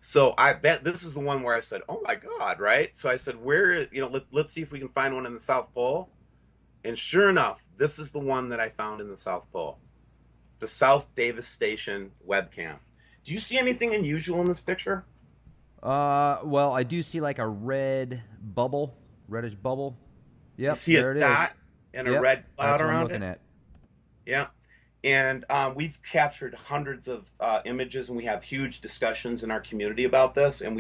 So I bet this is the one where I said, "Oh my God!" Right? So I said, "Where? Let's see if we can find one in the South Pole." And sure enough, this is the one that I found in the South Pole, the South Davis Station webcam. Do you see anything unusual in this picture?
Well, I do see like a red bubble, reddish bubble.
You
Yep,
see a
there it is.
dot and a
Yep,
red cloud
that's what I'm
around
looking
it?
at.
Yeah. And we've captured hundreds of images, and we have huge discussions in our community about this. And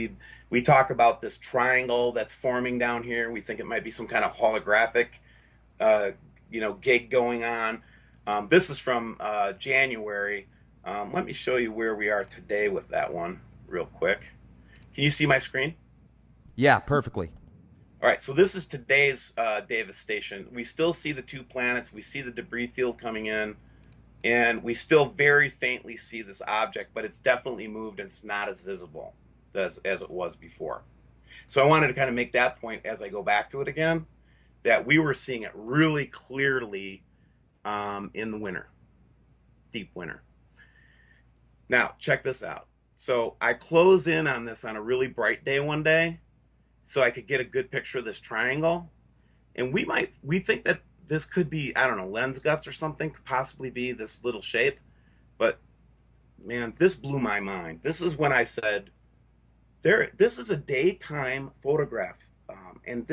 we talk about this triangle that's forming down here. We think it might be some kind of holographic, uh, gig going on. This is from January. Let me show you where we are today with that one, real quick. Can you see my screen?
Yeah, perfectly.
All right, so this is today's Davis station. We still see the two planets. We see the debris field coming in, and we still very faintly see this object, but it's definitely moved and it's not as visible as it was before. So I wanted to kind of make that point as I go back to it again, that we were seeing it really clearly in the winter, deep winter. Now, check this out. So I close in on this on a really bright day one day so I could get a good picture of this triangle. And we think that this could be, I don't know, lens guts or something, could possibly be this little shape. But man, this blew my mind. This is when I said, this is a daytime photograph. And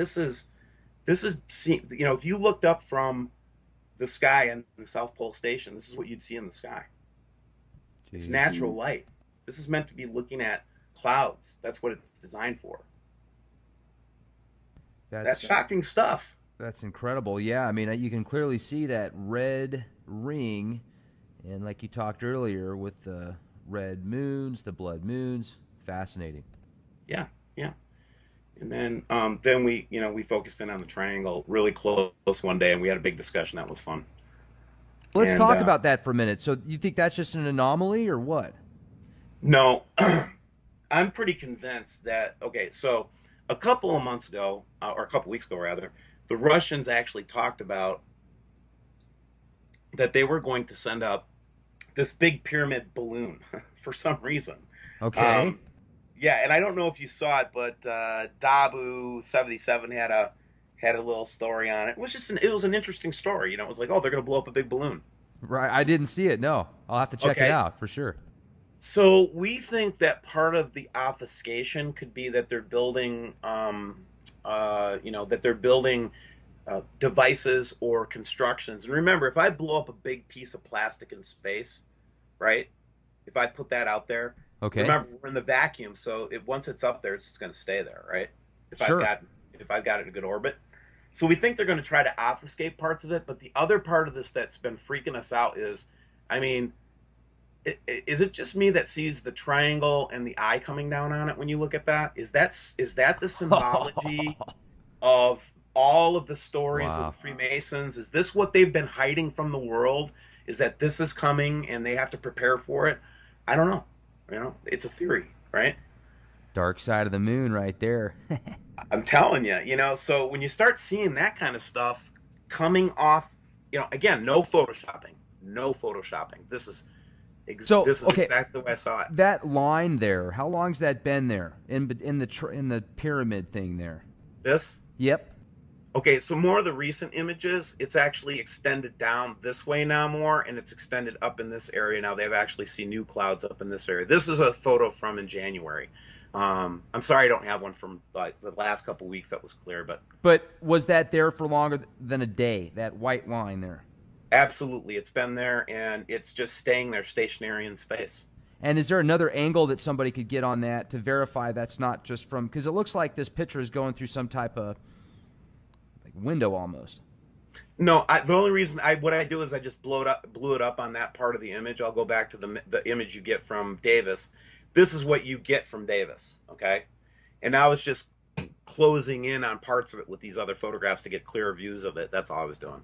if you looked up from the sky in the South Pole Station, this is what you'd see in the sky. It's
Jeez.
natural light. This is meant to be looking at clouds. That's what it's designed for. That's
That's
shocking stuff.
that's incredible. Yeah, I mean, you can clearly see that red ring, and like you talked earlier with the red moons, the blood moons, fascinating.
Yeah, yeah. And then we focused in on the triangle really close one day, and we had a big discussion. That was fun.
Let's
And
talk about that for a minute. So, you think that's just an anomaly, or what?
no, I'm pretty convinced that okay. So a couple of months ago, or a couple weeks ago rather, the Russians actually talked about that they were going to send up this big pyramid balloon for some reason.
Okay.
Um, yeah, and I don't know if you saw it, but Dabu 77 had a little story on it. It was an interesting story. It was like, oh, they're going to blow up a big balloon.
Right. I didn't see it. No. I'll have to check it
Okay,
out for sure.
so we think that part of the obfuscation could be that they're building, that they're building devices or constructions. And remember, if I blow up a big piece of plastic in space, right? If I put that out there,
Okay.
remember we're in the vacuum, so once it's up there, it's just going to stay there, right? If I've
Sure.
got if I've got it in a good orbit. So we think they're going to try to obfuscate parts of it, but the other part of this that's been freaking us out is, I mean, is it just me that sees the triangle and the eye coming down on it when you look at that? Is that the symbology of all of the stories of the
Wow.
Freemasons? Is this what they've been hiding from the world? Is that this is coming and they have to prepare for it? I don't know. It's a theory, right?
Dark side of the moon right there.
I'm telling you, so when you start seeing that kind of stuff coming off, again, no photoshopping, no photoshopping.
So,
This is
okay,
exactly the way I saw it.
that line there, how long's that been there in the pyramid thing there?
This
Yep.
Okay, so more of the recent images, it's actually extended down this way now more, and it's extended up in this area now. They've actually seen new clouds up in this area. This is a photo from in January. I'm sorry I don't have one from like the last couple weeks that was clear, but
But was that there for longer than a day? That white line there.
absolutely, it's been there, and it's just staying there stationary in space.
And is there another angle that somebody could get on that to verify that's not just from? Because it looks like this picture is going through some type of like window almost.
No, the only reason what I do is I just blew it up on that part of the image. I'll go back to the image you get from Davis. This is what you get from Davis, okay? And now it's just closing in on parts of it with these other photographs to get clearer views of it. That's all I was doing.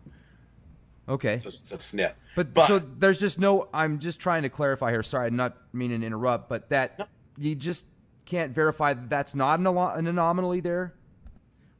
Okay.
So it's a snip.
But so
But
there's just no. I'm just trying to clarify here. Sorry, I'm not meaning to interrupt, but that
no,
you just can't verify that that's not an anomaly there.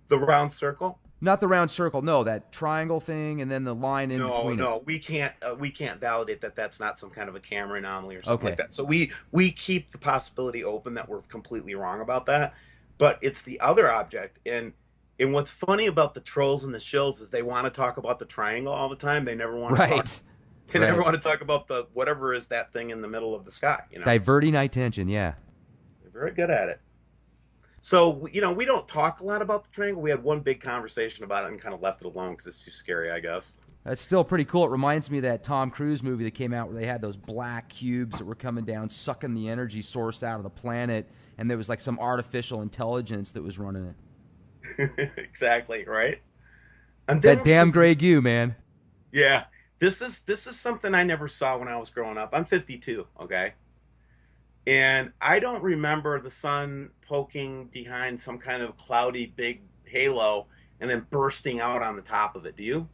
the round circle,
Not the round circle. No, that triangle thing, and then the line in
No,
between it.
no, we can't validate that that's not some kind of a camera anomaly or something like
Okay.
that. So we keep the possibility open that we're completely wrong about that. But it's the other object, and what's funny about the trolls and the shills is they want to talk about the triangle all the time. They never want to talk.
Right.
They never
Right.
want to talk about the whatever is that thing in the middle of the sky.
Diverting attention. Yeah.
They're very good at it. So we don't talk a lot about the triangle. We had one big conversation about it and kind of left it alone because it's too scary, I guess.
That's still pretty cool. It reminds me of that Tom Cruise movie that came out where they had those black cubes that were coming down, sucking the energy source out of the planet, and there was like some artificial intelligence that was running it.
Exactly, right? And then
That damn Grey Goo, man.
yeah, this is something I never saw when I was growing up. I'm 52, okay? And I don't remember the sun poking behind some kind of cloudy big halo and then bursting out on the top of it. Do you?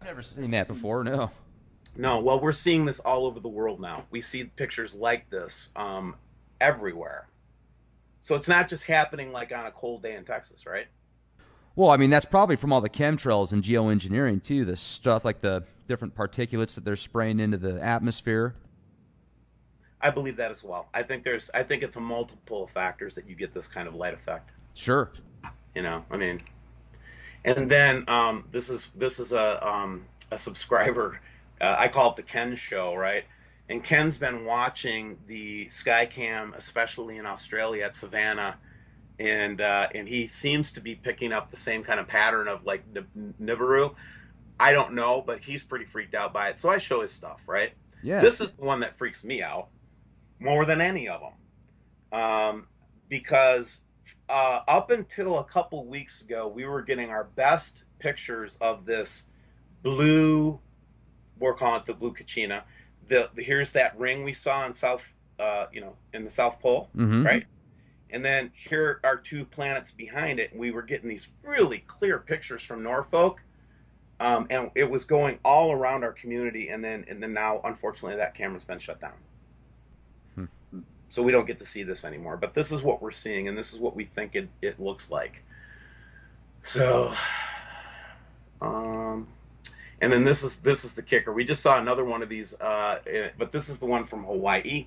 I've never seen that before. No.
No. Well, we're seeing this all over the world now. We see pictures like this everywhere. So it's not just happening like on a cold day in Texas, right?
Well, I mean, that's probably from all the chemtrails and geoengineering too. The stuff like the different particulates that they're spraying into the atmosphere.
I believe that as well. I think it's a multiple of factors that you get this kind of light effect.
Sure.
I mean, and then this is a subscriber. I call it the Ken Show, right? And Ken's been watching the Skycam, especially in Australia at Savannah, and he seems to be picking up the same kind of pattern of like Nibiru. I don't know, but he's pretty freaked out by it. So I show his stuff, right?
Yeah.
This is the one that freaks me out more than any of them, because up until a couple weeks ago, we were getting our best pictures of this blue. We're calling it the blue Kachina. Here's that ring we saw in in the South Pole,
Mm-hmm.
right? And then here are two planets behind it, and we were getting these really clear pictures from Norfolk, and it was going all around our community. And then now, unfortunately, that camera's been shut down. So we don't get to see this anymore. But this is what we're seeing, and this is what we think it looks like. So, and then this is the kicker. We just saw another one of these, but this is the one from Hawaii,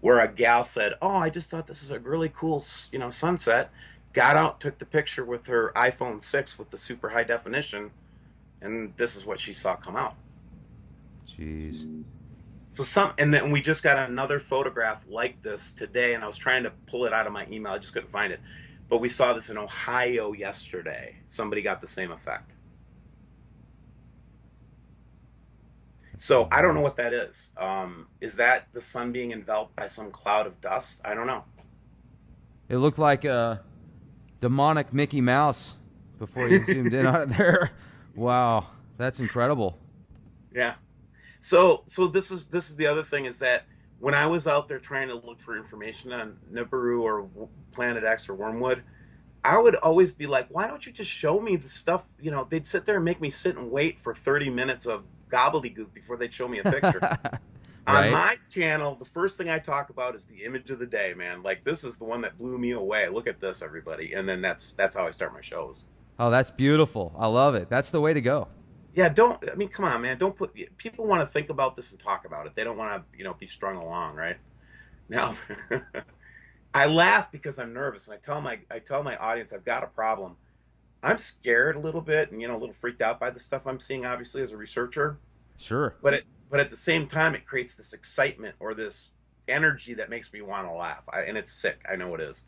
where a gal said, "Oh, I just thought this is a really cool, sunset." Got out, took the picture with her iPhone 6 with the super high definition, and this is what she saw come out.
Jeez.
And then we just got another photograph like this today, and I was trying to pull it out of my email. I just couldn't find it. But we saw this in Ohio yesterday. Somebody got the same effect. So I don't know what that is. Is that the sun being enveloped by some cloud of dust? I don't know.
It looked like a demonic Mickey Mouse before you zoomed in on it there. Wow, that's incredible.
Yeah. So this is the other thing is that when I was out there trying to look for information on Nibiru or Planet X or Wormwood, I would always be like, why don't you just show me the stuff? They'd sit there and make me sit and wait for 30 minutes of gobbledygook before they'd show me a picture.
Right.
On my channel, the first thing I talk about is the image of the day, man. Like, this is the one that blew me away. Look at this, everybody. And then that's how I start my shows.
Oh, that's beautiful. I love it. That's the way to go.
Yeah, come on, man. People want to think about this and talk about it. They don't want to, be strung along, right? Now, I laugh because I'm nervous, and I tell my audience I've got a problem. I'm scared a little bit and, a little freaked out by the stuff I'm seeing, obviously, as a researcher.
Sure.
But at the same time, it creates this excitement or this energy that makes me want to laugh. And it's sick. I know it is.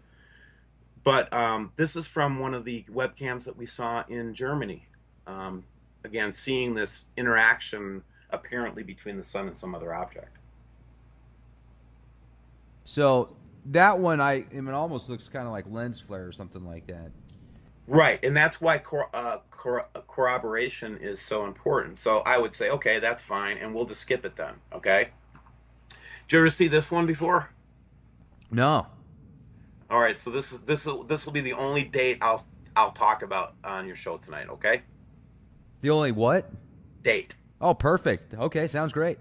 But this is from one of the webcams that we saw in Germany. Again, seeing this interaction apparently between the sun and some other object.
So that one, it almost looks kind of like lens flare or something like that.
Right, and that's why corroboration is so important. So I would say, okay, that's fine, and we'll just skip it then. Okay. Did you ever see this one before?
No.
All right, so this will be the only date I'll talk about on your show tonight. Okay.
The only what?
Date.
Oh, perfect. Okay, sounds great.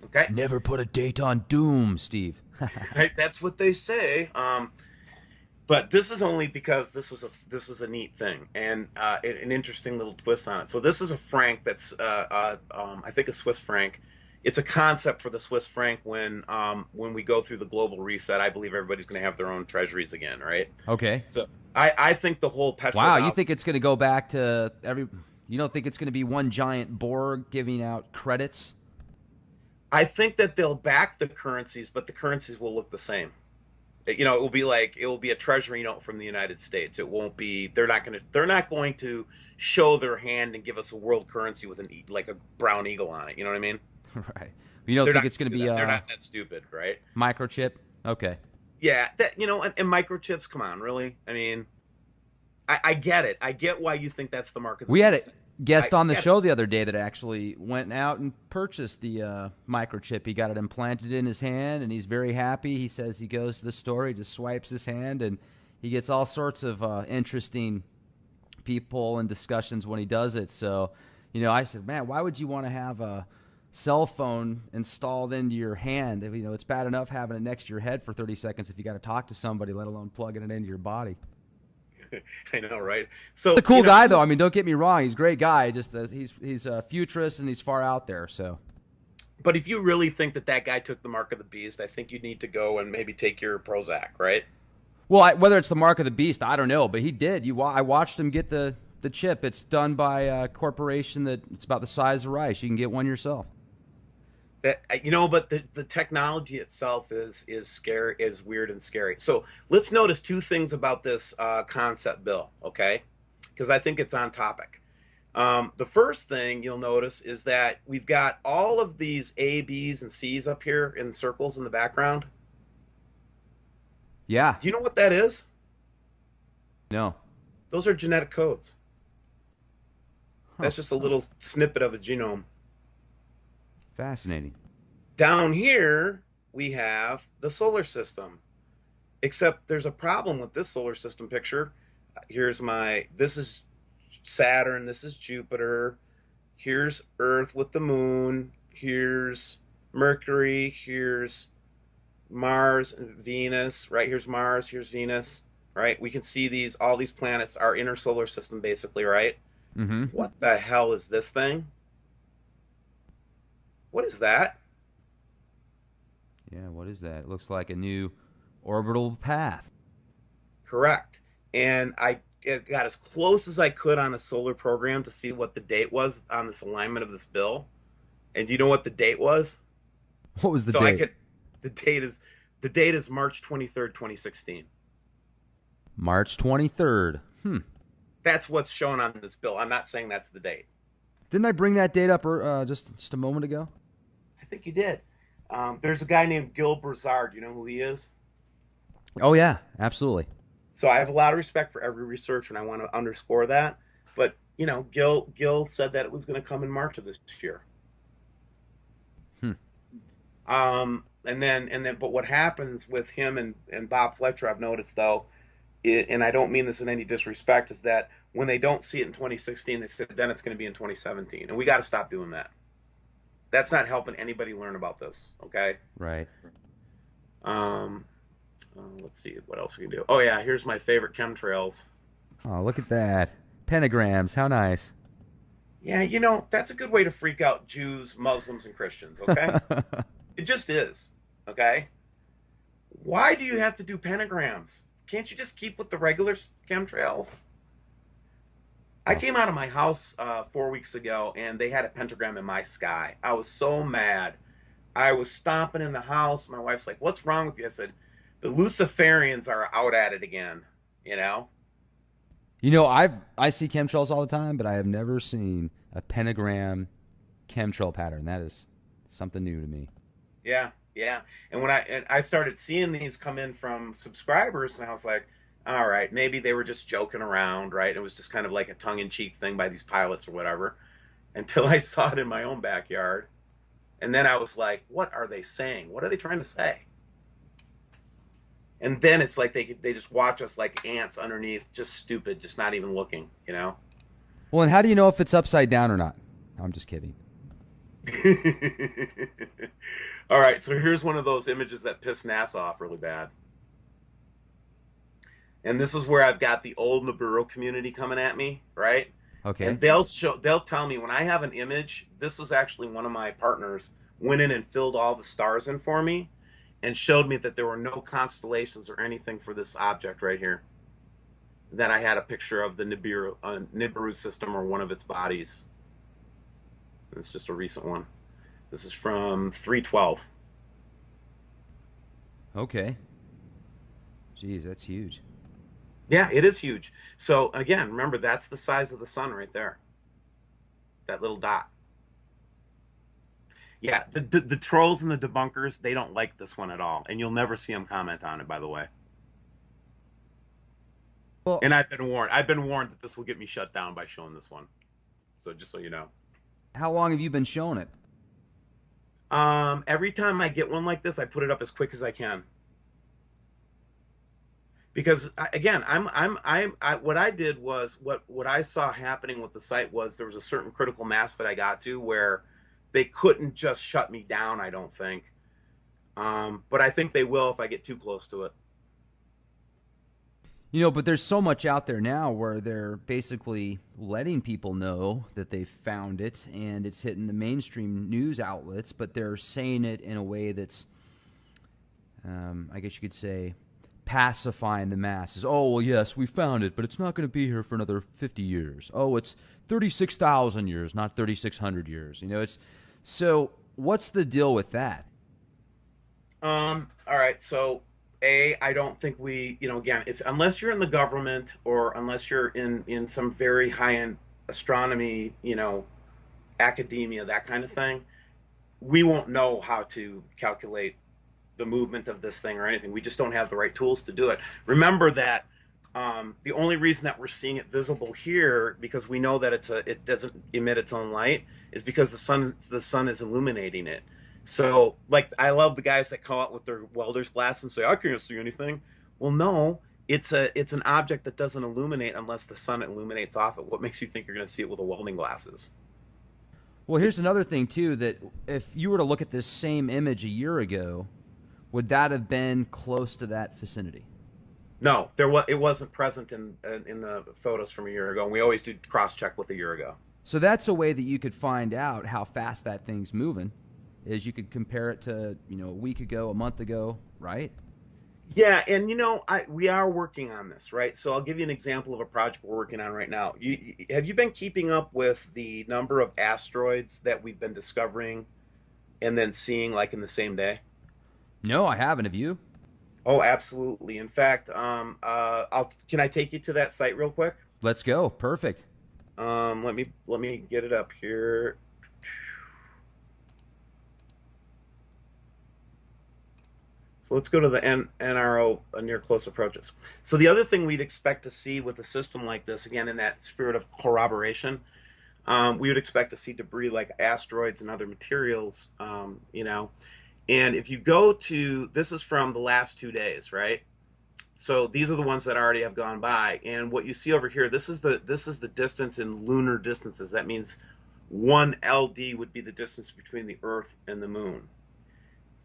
Okay.
Never put a date on doom, Steve.
Right, that's what they say. But this is only because this was a neat thing and an interesting little twist on it. So this is a franc that's I think a Swiss franc. It's a concept for the Swiss franc when we go through the global reset. I believe everybody's going to have their own treasuries again, right?
Okay.
So I think the whole petro
Wow, you
dollar.
think it's going to go back to every? You don't think it's going to be one giant Borg giving out credits?
I think that they'll back the currencies, but the currencies will look the same. It will be like it will be a treasury note from the United States. It won't be. They're not going to show their hand and give us a world currency with like a brown eagle on it. You know what I mean?
Right. You don't
They're
think
not
it's going to
gonna do
be
that. They're
a
not that stupid, right?
microchip? Okay.
Yeah, that and microchips. Come on, really? I mean, I get it. I get why you think that's the mark of the
We had a
beast. I
guest on the
get it.
show the other day that actually went out and purchased the microchip. He got it implanted in his hand, and he's very happy. He says he goes to the store, he just swipes his hand, and he gets all sorts of interesting people and discussions when he does it. So, I said, man, why would you want to have a cell phone installed into your hand? It's bad enough having it next to your head for 30 seconds if you got to talk to somebody, let alone plugging it into your body.
I know, right?
A
So
cool guy, though. I mean, don't get me wrong. He's a great guy. Just he's a futurist and he's far out there. So,
but if you really think that that guy took the mark of the beast, I think you need to go and maybe take your Prozac, right?
well, whether it's the mark of the beast, I don't know, but he did. I watched him get the chip. It's done by a corporation that it's about the size of rice. You can get one yourself.
But the technology itself is scary, is weird and scary. So let's notice two things about this concept bill, okay? Because I think it's on topic. The first thing you'll notice is that we've got all of these A, B's, and C's up here in circles in the background.
Yeah.
Do you know what that is?
No.
Those are genetic codes.
Huh.
That's just a little snippet of a genome.
Fascinating.
Down here, we have the solar system. Except there's a problem with this solar system picture. This is Saturn, this is Jupiter, here's Earth with the moon, here's Mercury, here's Mars and Venus, right? Here's Mars, here's Venus, right? We can see all these planets, our inner solar system basically, right?
Mm-hmm.
What the hell is this thing? What is that?
Yeah, what is that? It looks like a new orbital path.
Correct. And I got as close as I could on the solar program to see what the date was on this alignment of this bill. And do you know what the date was?
What was the
So
date?
the date is March 23rd, 2016.
March 23rd.
That's what's shown on this bill. I'm not saying that's the date.
Didn't I bring that date up just a moment ago?
I think you did. There's a guy named Gil Broussard. You know who he is?
Oh yeah, absolutely.
So I have a lot of respect for every researcher, and I want to underscore that. But Gil said that it was going to come in March of this year.
Hmm.
But what happens with him and Bob Fletcher, I've noticed though, and I don't mean this in any disrespect, is that when they don't see it in 2016, they said then it's going to be in 2017, and we got to stop doing that. That's not helping anybody learn about this. Okay.
Right.
Let's see what else we can do. Oh yeah, here's my favorite chemtrails.
Oh, look at that. Pentagrams. How nice.
Yeah, that's a good way to freak out Jews, Muslims, and Christians. Okay. It just is. Okay. Why do you have to do pentagrams? Can't you just keep with the regular chemtrails? I came out of my house 4 weeks ago, and they had a pentagram in my sky. I was so mad. I was stomping in the house. My wife's like, "What's wrong with you?" I said, "The Luciferians are out at it again." You know.
I see chemtrails all the time, but I have never seen a pentagram chemtrail pattern. That is something new to me.
Yeah, yeah. And when I started seeing these come in from subscribers, and I was like, all right, maybe they were just joking around, right? It was just kind of like a tongue-in-cheek thing by these pilots or whatever, until I saw it in my own backyard. And then I was like, what are they saying? What are they trying to say? And then it's like they just watch us like ants underneath, just stupid, just not even looking, you know?
Well, and how do you know if it's upside down or not? I'm just kidding.
All right, so here's one of those images that piss NASA off really bad. And this is where I've got the old Nibiru community coming at me, right?
Okay.
And they'll tell me when I have an image. This was actually one of my partners went in and filled all the stars in for me, and showed me that there were no constellations or anything for this object right here. Then I had a picture of the Nibiru system or one of its bodies. It's just a recent one. This is from 312.
Okay. Geez, that's huge.
Yeah, it is huge. So again, remember that's the size of the sun right there. That little dot. Yeah, the trolls and the debunkers, they don't like this one at all, and you'll never see them comment on it, by the way.
Well,
And I've been warned. I've been warned that this will get me shut down by showing this one. So just so you know.
how long have you been showing it?
Every time I get one like this, I put it up as quick as I can. Because again, what I did was what I saw happening with the site was there was a certain critical mass that I got to where they couldn't just shut me down. I don't think, but I think they will if I get too close to it.
You know, but there's so much out there now where they're basically letting people know that they've found it and it's hitting the mainstream news outlets, but they're saying it in a way that's, I guess you could say, pacifying the masses. Oh, well, yes, we found it, but it's not going to be here for another 50 years. Oh, it's 36,000 years, not 3,600 years. You know, it's so what's the deal with that?
All right. So, I don't think we, again, if unless you're in the government or unless you're in some very high end astronomy, academia, that kind of thing, we won't know how to calculate the movement of this thing or anything. We just don't have the right tools to do it. Remember that the only reason that we're seeing it visible here, because we know that it doesn't emit its own light, is because the sun is illuminating it. So, like, I love the guys that come out with their welder's glass and say, "I can't see anything." Well, no, it's an object that doesn't illuminate unless the sun illuminates off it. What makes you think you're going to see it with a welding glasses?
Well, here's another thing too, that if you were to look at this same image a year ago, would that have been close to that vicinity?
No, it wasn't present in the photos from a year ago. And we always do cross check with a year ago.
So that's a way that you could find out how fast that thing's moving, is you could compare it to, a week ago, a month ago, right?
Yeah, and we are working on this, right? So I'll give you an example of a project we're working on right now. Have you been keeping up with the number of asteroids that we've been discovering and then seeing like in the same day?
No, I haven't. Have you?
Oh, absolutely. In fact, can I take you to that site real quick?
Let's go. Perfect.
Let me get it up here. So let's go to the NRO near close approaches. So the other thing we'd expect to see with a system like this, again, in that spirit of corroboration, we would expect to see debris like asteroids and other materials, And if you go to, this is from the last 2 days, right? So these are the ones that already have gone by. And what you see over here, this is the distance in lunar distances. That means 1 LD would be the distance between the Earth and the Moon.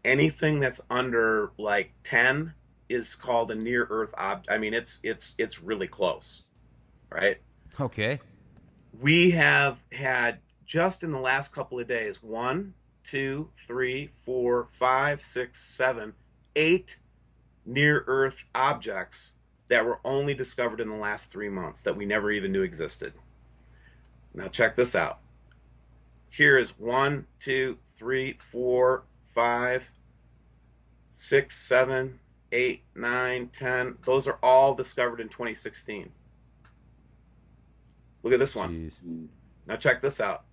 Anything that's under like 10 is called a near Earth object. I mean, it's really close, right?
Okay.
We have had just in the last couple of days 8 near Earth objects that were only discovered in the last 3 months that we never even knew existed. Now check this out. Here is 1, 2, 3, 4, 5, 6, 7, 8, 9, 10. Those are all discovered in 2016. Look at this one.
Jeez.
Now check this out.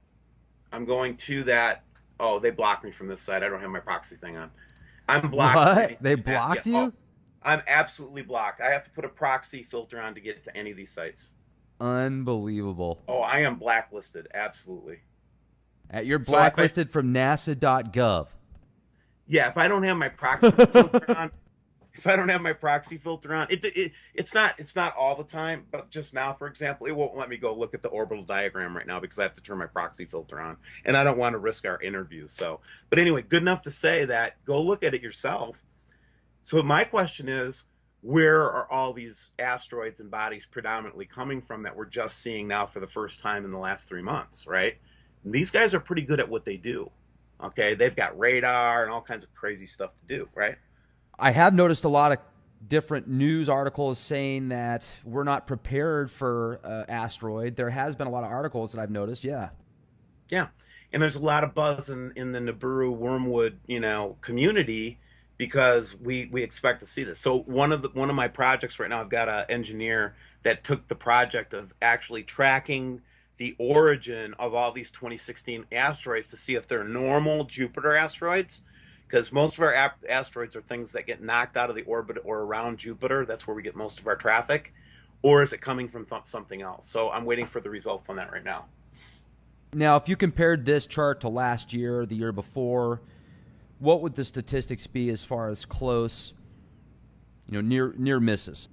I'm going to that. Oh, they blocked me from this site. I don't have my proxy thing on. I'm blocked.
What? They blocked you?
Oh, I'm absolutely blocked. I have to put a proxy filter on to get to any of these sites.
Unbelievable.
Oh, I am blacklisted. Absolutely.
You're blacklisted from NASA.gov.
Yeah, if I don't have my proxy filter on, it's not all the time, but just now, for example, it won't let me go look at the orbital diagram right now because I have to turn my proxy filter on, and I don't want to risk our interview. So, but anyway, good enough to say that go look at it yourself. So my question is, where are all these asteroids and bodies predominantly coming from that we're just seeing now for the first time in the last 3 months, right? And these guys are pretty good at what they do. Okay, they've got radar and all kinds of crazy stuff to do, right?
I have noticed a lot of different news articles saying that we're not prepared for asteroid. There has been a lot of articles that I've noticed. Yeah.
Yeah, and there's a lot of buzz in the Nibiru wormwood, community because we expect to see this. So one of my projects right now, I've got an engineer that took the project of actually tracking the origin of all these 2016 asteroids to see if they're normal Jupiter asteroids, because most of our asteroids are things that get knocked out of the orbit or around Jupiter. That's where we get most of our traffic, or is it coming from something else? So I'm waiting for the results on that right now.
Now, if you compared this chart to last year, the year before, what would the statistics be as far as close, near misses?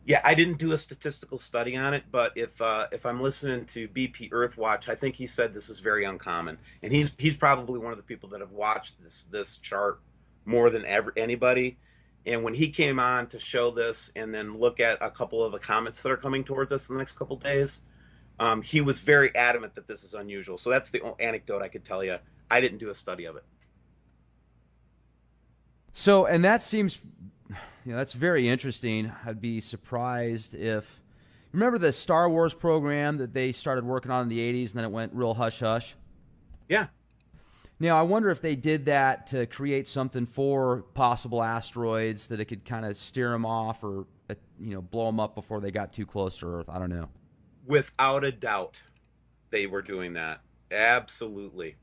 Yeah, I didn't do a statistical study on it, but if I'm listening to BP Earthwatch, I think he said this is very uncommon, and he's probably one of the people that have watched this chart more than ever anybody. And when he came on to show this, and then look at a couple of the comments that are coming towards us in the next couple of days, he was very adamant that this is unusual. So that's the anecdote I could tell you. I didn't do a study of it.
So, and that seems, that's very interesting. I'd be surprised if, remember the Star Wars program that they started working on in the 80s and then it went real hush hush?
Yeah.
Now, I wonder if they did that to create something for possible asteroids that it could kind of steer them off or, blow them up before they got too close to Earth. I don't know.
Without a doubt, they were doing that. Absolutely.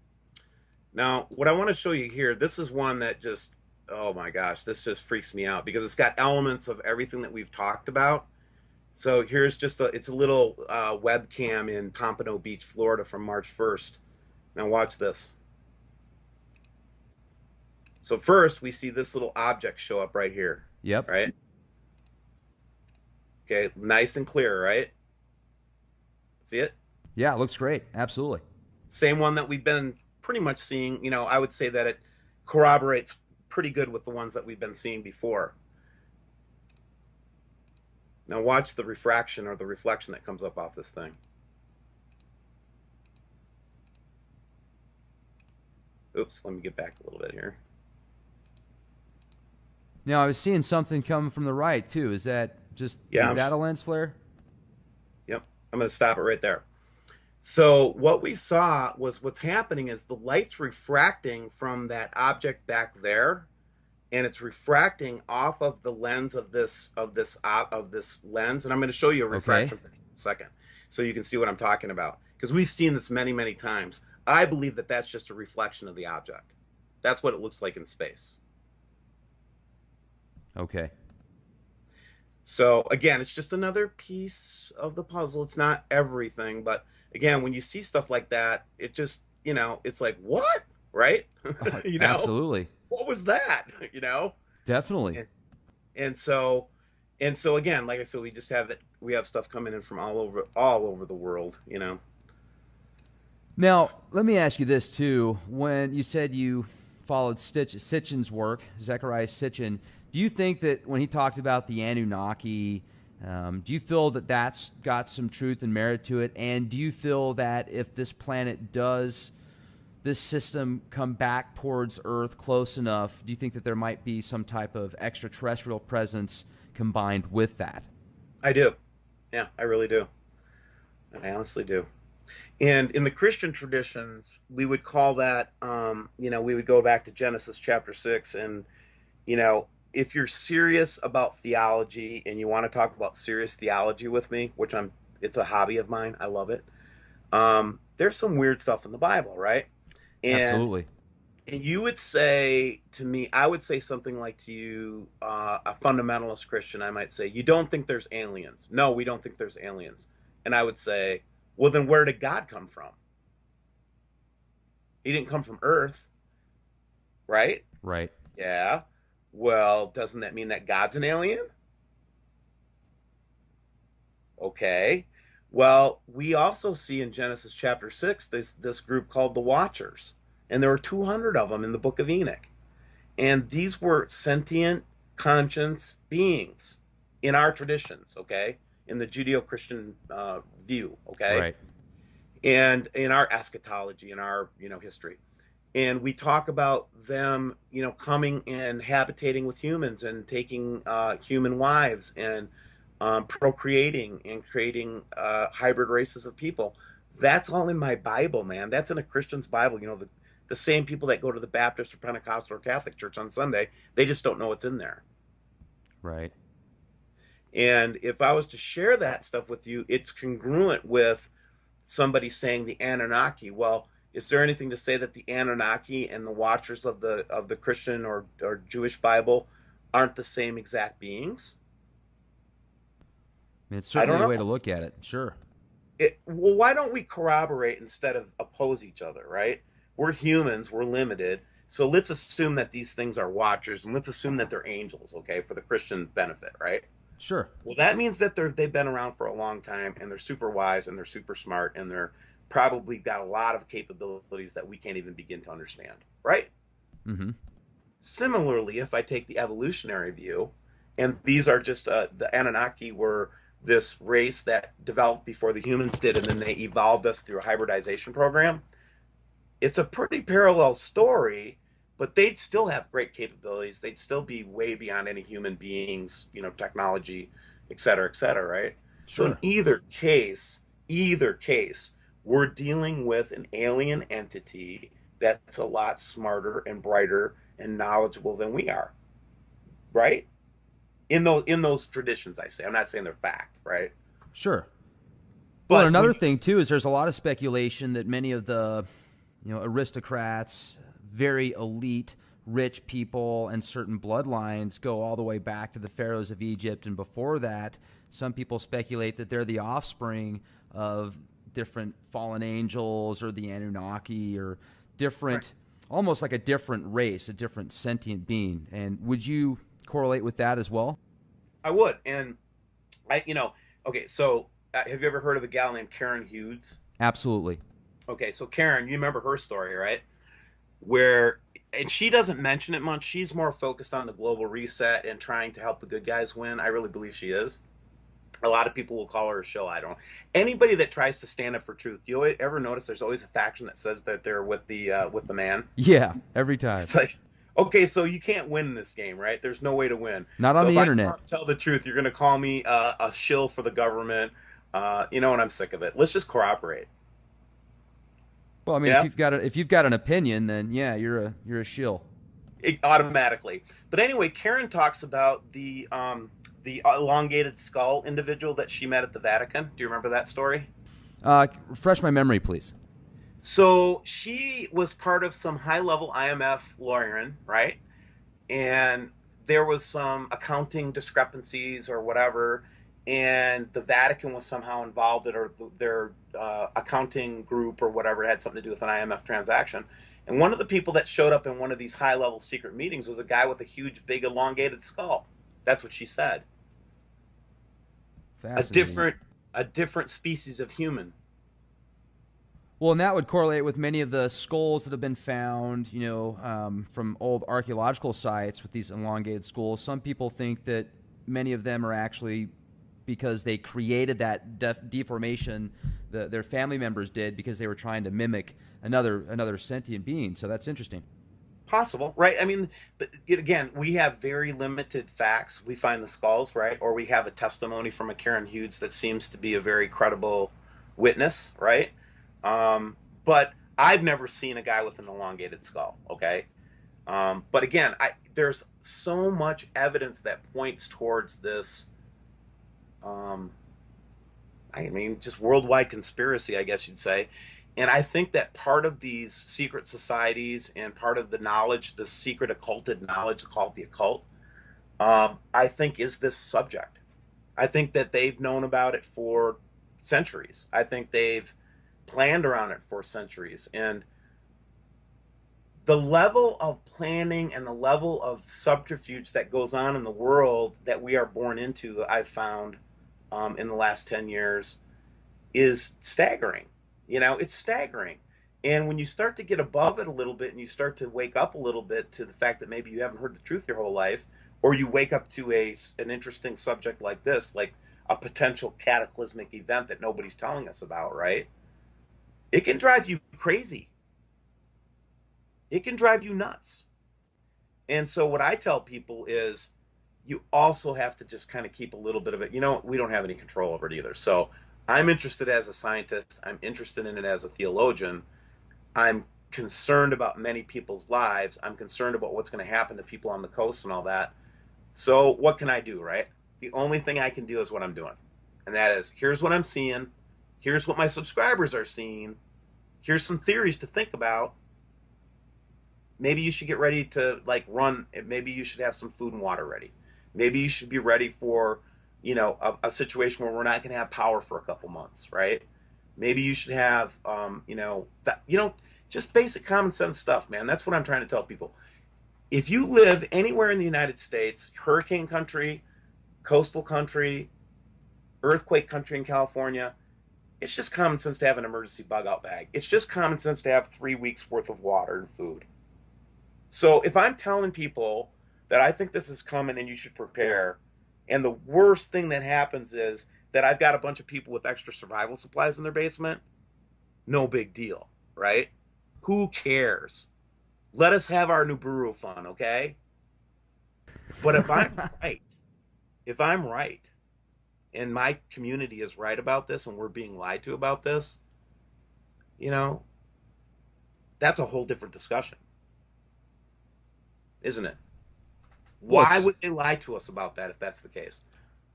Now, what I want to show you here, this is one that just, oh my gosh, this just freaks me out because it's got elements of everything that we've talked about. So here's just it's a little webcam in Pompano Beach, Florida from March 1st. Now watch this. So first we see this little object show up right here.
Yep.
Right? Okay, nice and clear, right? See it?
Yeah, it looks great. Absolutely.
Same one that we've been pretty much seeing. I would say that it corroborates pretty good with the ones that we've been seeing before. Now watch the refraction or the reflection that comes up off this thing. Oops, let me get back a little bit here.
Now, I was seeing something coming from the right, too. Is that is that a lens flare?
Yep. I'm going to stop it right there. So what we saw was what's happening is the light's refracting from that object back there, and it's refracting off of the lens of this lens. And I'm going to show you a refraction in a second so you can see what I'm talking about, because we've seen this many, many times. I believe that that's just a reflection of the object. That's what it looks like in space.
Okay.
So again, it's just another piece of the puzzle. It's not everything, but again, when you see stuff like that, it just, it's like, what? Right?
Absolutely.
What was that?
Definitely.
And so again, like I said, we have stuff coming in from all over the world,
Now, let me ask you this too. When you said you followed Sitchin's work, Zecharia Sitchin, do you think that when he talked about the Anunnaki, do you feel that that's got some truth and merit to it? And do you feel that if this system come back towards Earth close enough, do you think that there might be some type of extraterrestrial presence combined with that?
I do. Yeah, I really do. I honestly do. And in the Christian traditions, we would call that, we would go back to Genesis chapter 6. And, if you're serious about theology and you want to talk about serious theology with me, it's a hobby of mine. I love it. There's some weird stuff in the Bible, right?
Absolutely.
And you would say to me, I would say something like to you, a fundamentalist Christian, I might say, you don't think there's aliens? No, we don't think there's aliens. And I would say, well, then where did God come from? He didn't come from Earth, right?
Right.
Yeah. Well, doesn't that mean that God's an alien? Okay. Well, we also see in Genesis chapter 6 this group called the Watchers, and there were 200 of them in the book of Enoch. And these were sentient conscience beings. in our traditions, okay, in the Judeo-Christian view, okay,
Right.
and in our eschatology, in our history, and we talk about them, coming and habitating with humans and taking human wives and procreating and creating hybrid races of people. That's all in my Bible, man. That's in a Christian's Bible. The same people that go to the Baptist or Pentecostal or Catholic church on Sunday, they just don't know what's in there.
Right.
And if I was to share that stuff with you, it's congruent with somebody saying the Anunnaki. Well, is there anything to say that the Anunnaki and the Watchers of the Christian or Jewish Bible aren't the same exact beings?
I mean, it's
I
certainly
don't
a way to
know.
look at it. Sure.
Well, why don't we corroborate instead of oppose each other, right? We're humans, we're limited. So let's assume that these things are watchers and let's assume that they're angels, okay, for the Christian benefit, right?
Sure.
Well, that means that they've been around for a long time and they're super wise and they're super smart and they're probably got a lot of capabilities that we can't even begin to understand, right?
Mm-hmm.
Similarly, if I take the evolutionary view, and these are just the Anunnaki were this race that developed before the humans did, and then they evolved us through a hybridization program. It's a pretty parallel story, but they'd still have great capabilities. They'd still be way beyond any human beings, technology, et cetera, right? So in
Sure.
either case, we're dealing with an alien entity that's a lot smarter and brighter and knowledgeable than we are, right? In those traditions, I say. I'm not saying they're fact, right?
Sure. Well, and
But when
another
you,
thing too is there's a lot of speculation that many of the, aristocrats, very elite, rich people, and certain bloodlines go all the way back to the pharaohs of Egypt, and before that, some people speculate that they're the offspring of different fallen angels or the Anunnaki or
right,
different, almost like a different race, a different sentient being. And would you correlate with that as well?
I would, and okay. So have you ever heard of a gal named Karen Hughes?
Absolutely.
Okay, so Karen, you remember her story, right? Where and she doesn't mention it much. She's more focused on the global reset and trying to help the good guys win. I really believe she is. A lot of people will call her a shill. I don't. Anybody that tries to stand up for truth, do you ever notice there's always a faction that says that they're with the man?
Yeah, every time.
It's like, okay, so you can't win this game, right? There's no way to win.
Not on
So if
the
I
internet.
tell the truth, you're going to call me a shill for the government. And I'm sick of it. Let's just cooperate.
Well, I mean,
Yeah,
if you've got an opinion, then yeah, you're a shill.
automatically. But anyway, Karen talks about the elongated skull individual that she met at the Vatican. Do you remember that story?
Refresh my memory, please.
So she was part of some high level IMF lawyering, right? And there was some accounting discrepancies or whatever, and the Vatican was somehow involved in, or their accounting group or whatever had something to do with an IMF transaction. And one of the people that showed up in one of these high level secret meetings was a guy with a huge, big, elongated skull. That's what she said. A
Fascinating.
different, a different species of human.
Well, and that would correlate with many of the skulls that have been found, from old archaeological sites with these elongated skulls. Some people think that many of them are actually because they created that deformation. Their family members did because they were trying to mimic another sentient being. So that's interesting.
Possible, right? I mean, but again, we have very limited facts. We find the skulls, right? Or we have a testimony from a Karen Hughes that seems to be a very credible witness, right? But I've never seen a guy with an elongated skull, okay? But again, there's so much evidence that points towards this. Um, I mean, just worldwide conspiracy, I guess you'd say. And I think that part of these secret societies and part of the knowledge, the secret occulted knowledge called the occult, I think is this subject. I think that they've known about it for centuries. I think they've planned around it for centuries. And the level of planning and the level of subterfuge that goes on in the world that we are born into, I've found in the last 10 years, is staggering. It's staggering. And when you start to get above it a little bit and you start to wake up a little bit to the fact that maybe you haven't heard the truth your whole life, or you wake up to an interesting subject like this, like a potential cataclysmic event that nobody's telling us about, right? It can drive you crazy. It can drive you nuts. And so what I tell people is you also have to just kind of keep a little bit of it. You know, we don't have any control over it either. So I'm interested as a scientist. I'm interested in it as a theologian. I'm concerned about many people's lives. I'm concerned about what's going to happen to people on the coast and all that. So what can I do, right? The only thing I can do is what I'm doing. And that is, here's what I'm seeing. Here's what my subscribers are seeing. Here's some theories to think about. Maybe you should get ready to like run. Maybe you should have some food and water ready. Maybe you should be ready for, a situation where we're not going to have power for a couple months, right? Maybe you should have, just basic common sense stuff, man. That's what I'm trying to tell people. If you live anywhere in the United States, hurricane country, coastal country, earthquake country in California, it's just common sense to have an emergency bug out bag. It's just common sense to have 3 weeks worth of water and food. So if I'm telling people that I think this is coming and you should prepare, and the worst thing that happens is that I've got a bunch of people with extra survival supplies in their basement, no big deal, right? Who cares? Let us have our Nibiru fun, okay? But if I'm right, and my community is right about this and we're being lied to about this, you know, that's a whole different discussion, isn't it?
Well,
Why would they lie to us about that if that's the case?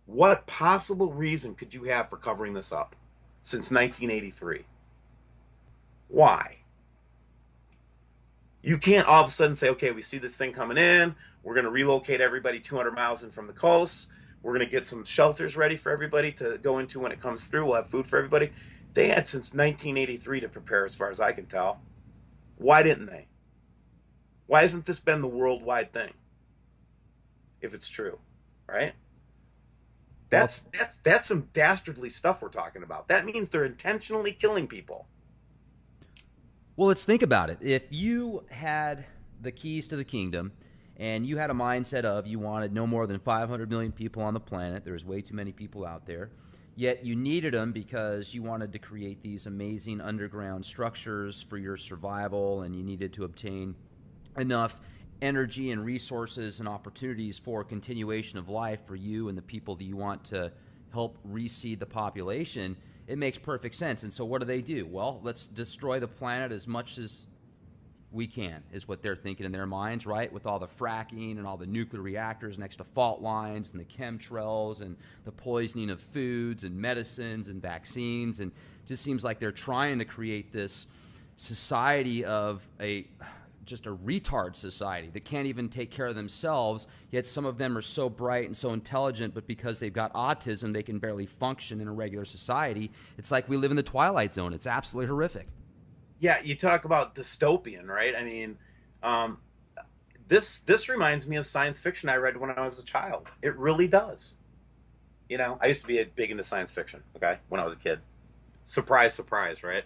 What possible reason could you have for covering this up since 1983? Why? You can't all of a sudden say, okay, we see this thing coming in. We're going to relocate everybody 200 miles in from the coast. We're going to get some shelters ready for everybody to go into when it comes through. We'll have food for everybody. They had since 1983 to prepare, as far as I can tell. Why didn't they? Why hasn't this been the worldwide thing? If it's true, right?
well,
That's some dastardly stuff we're talking about. That means they're intentionally killing people.
well, let's think about it. If you had the keys to the kingdom and you had a mindset of you wanted no more than 500 million people on the planet, there's way too many people out there, yet you needed them because you wanted to create these amazing underground structures for your survival, and you needed to obtain enough energy and resources and opportunities for continuation of life for you and the people that you want to help reseed the population, it makes perfect sense. And so what do? Well, let's destroy the planet as much as we can, is what they're thinking in their minds, right? With all the fracking and all the nuclear reactors next to fault lines and the chemtrails and the poisoning of foods and medicines and vaccines. And it just seems like they're trying to create this society of just a retard society that can't even take care of themselves, yet some of them are so bright and so intelligent, but because they've got autism, they can barely function in a regular society. It's like we live in the Twilight Zone. It's absolutely horrific.
Yeah, you talk about dystopian, right? I mean, um, this reminds me of science fiction I read when I was a child. It really does. I used to be big into science fiction, okay, when I was a kid. Surprise, surprise, right?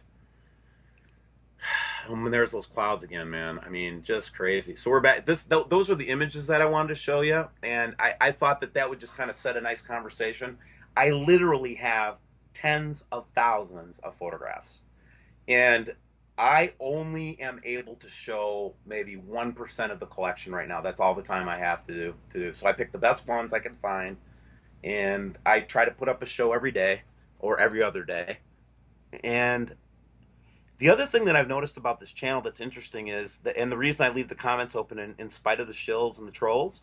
When there's those clouds again, man. I mean, just crazy. So we're back. Those are the images that I wanted to show you, and I thought that would just kind of set a nice conversation. I literally have tens of thousands of photographs, and I only am able to show maybe 1% of the collection right now. That's all the time I have to do. So I pick the best ones I can find, and I try to put up a show every day or every other day. And the other thing that I've noticed about this channel that's interesting is that, and the reason I leave the comments open in spite of the shills and the trolls,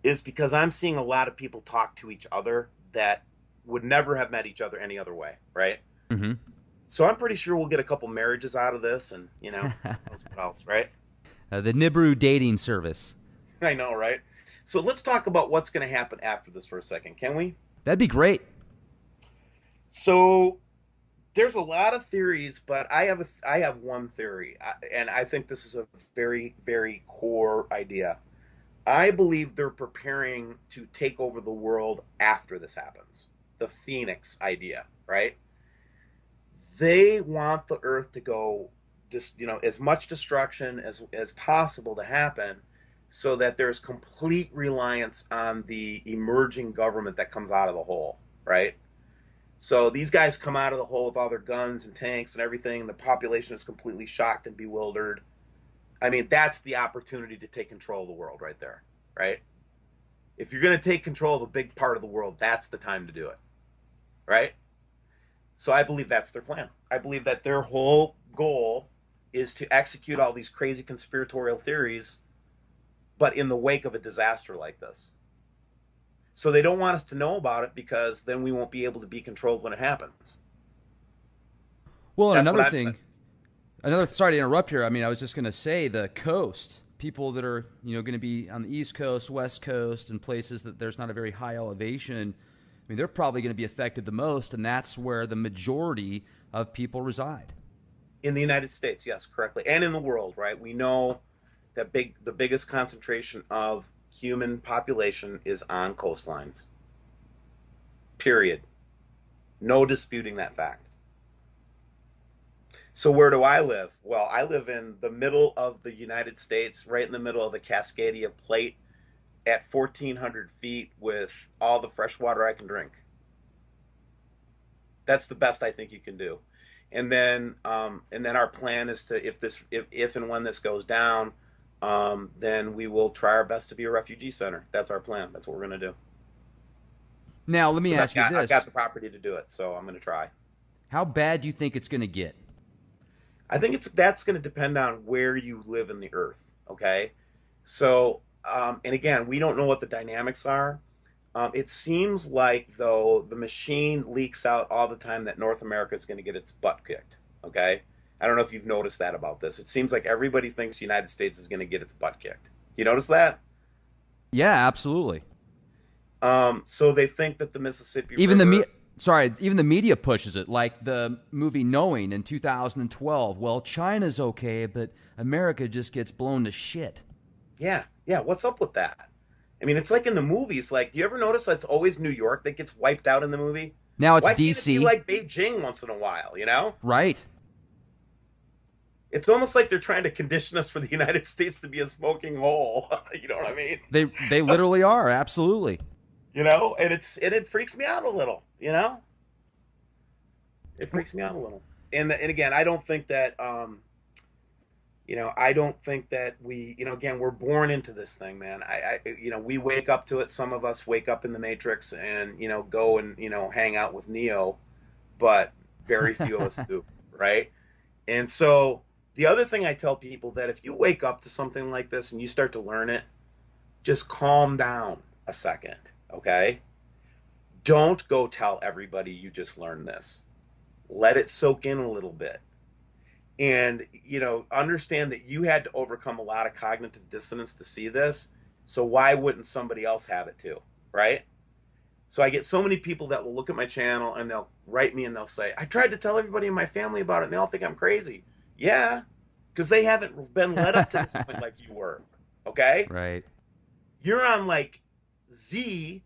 is because I'm seeing a lot of people talk to each other that would never have met each other any other way, right?
Mm-hmm.
So I'm pretty sure we'll get a couple marriages out of this, and who knows what else, right?
The Nibiru dating service.
I know, right? So let's talk about what's going to happen after this for a second, can we?
That'd be great.
So there's a lot of theories, but I have one theory, and I think this is a very, very core idea. I believe they're preparing to take over the world after this happens. The Phoenix idea, right? They want the Earth to go just, as much destruction as possible to happen, so that there's complete reliance on the emerging government that comes out of the hole, right? So these guys come out of the hole with all their guns and tanks and everything. And the population is completely shocked and bewildered. I mean, that's the opportunity to take control of the world right there, right? If you're going to take control of a big part of the world, that's the time to do it, right? So I believe that's their plan. I believe that their whole goal is to execute all these crazy conspiratorial theories, but in the wake of a disaster like this. So they don't want us to know about it because then we won't be able to be controlled when it happens.
Well, and
That's what
another
I'm
thing,
saying.
sorry to interrupt here. I mean, I was just going to say the coast, people that are, going to be on the East Coast, West Coast, and places that there's not a very high elevation. I mean, they're probably going to be affected the most, and that's where the majority of people reside.
In the United States, yes, correctly, and in the world, right? We know that the biggest concentration of human population is on coastlines. Period. No disputing that fact. So where do I live? Well, I live in the middle of the United States, right in the middle of the Cascadia Plate at 1,400 feet with all the fresh water I can drink. That's the best I think you can do. And then our plan is to, if and when this goes down, then we will try our best to be a refugee center. That's our plan. That's what we're going to do.
Now, let me
Because
ask you
I've
this.
got the property to do it, so I'm going to try.
How bad do you think it's going to get?
I think that's going to depend on where you live in the earth. Okay, so and again, we don't know what the dynamics are. It seems like though the machine leaks out all the time that North America is going to get its butt kicked. Okay, I don't know if you've noticed that about this. It seems like everybody thinks the United States is going to get its butt kicked. You notice that?
Yeah, absolutely.
So they think that the Mississippi
Even the
River.
even the media pushes it, like the movie Knowing in 2012. Well, China's okay, but America just gets blown to shit.
Yeah, yeah. What's up with that? I mean, it's like in the movies. Like, do you ever notice that it's always New York that gets wiped out in the movie?
Now it's
Why can't it be
DC,
like Beijing once in a while? You know,
right?
it's almost like they're trying to condition us for the United States to be a smoking hole. You know what I mean?
They literally are, absolutely.
You know, and it freaks me out a little. You know, it freaks me out a little. And again, I don't think that I don't think that again, we're born into this thing, man. We wake up to it. Some of us wake up in the Matrix and, go and, hang out with Neo, but very few of us do, right? And so the other thing I tell people that if you wake up to something like this and you start to learn it, just calm down a second, okay? Don't go tell everybody you just learned this. Let it soak in a little bit and understand that you had to overcome a lot of cognitive dissonance to see this, so why wouldn't somebody else have it too, right? So I get so many people that will look at my channel and they'll write me and they'll say, I tried to tell everybody in my family about it and they all think I'm crazy. Yeah, because they haven't been led up to this point like you were, okay?
Right.
You're on like Z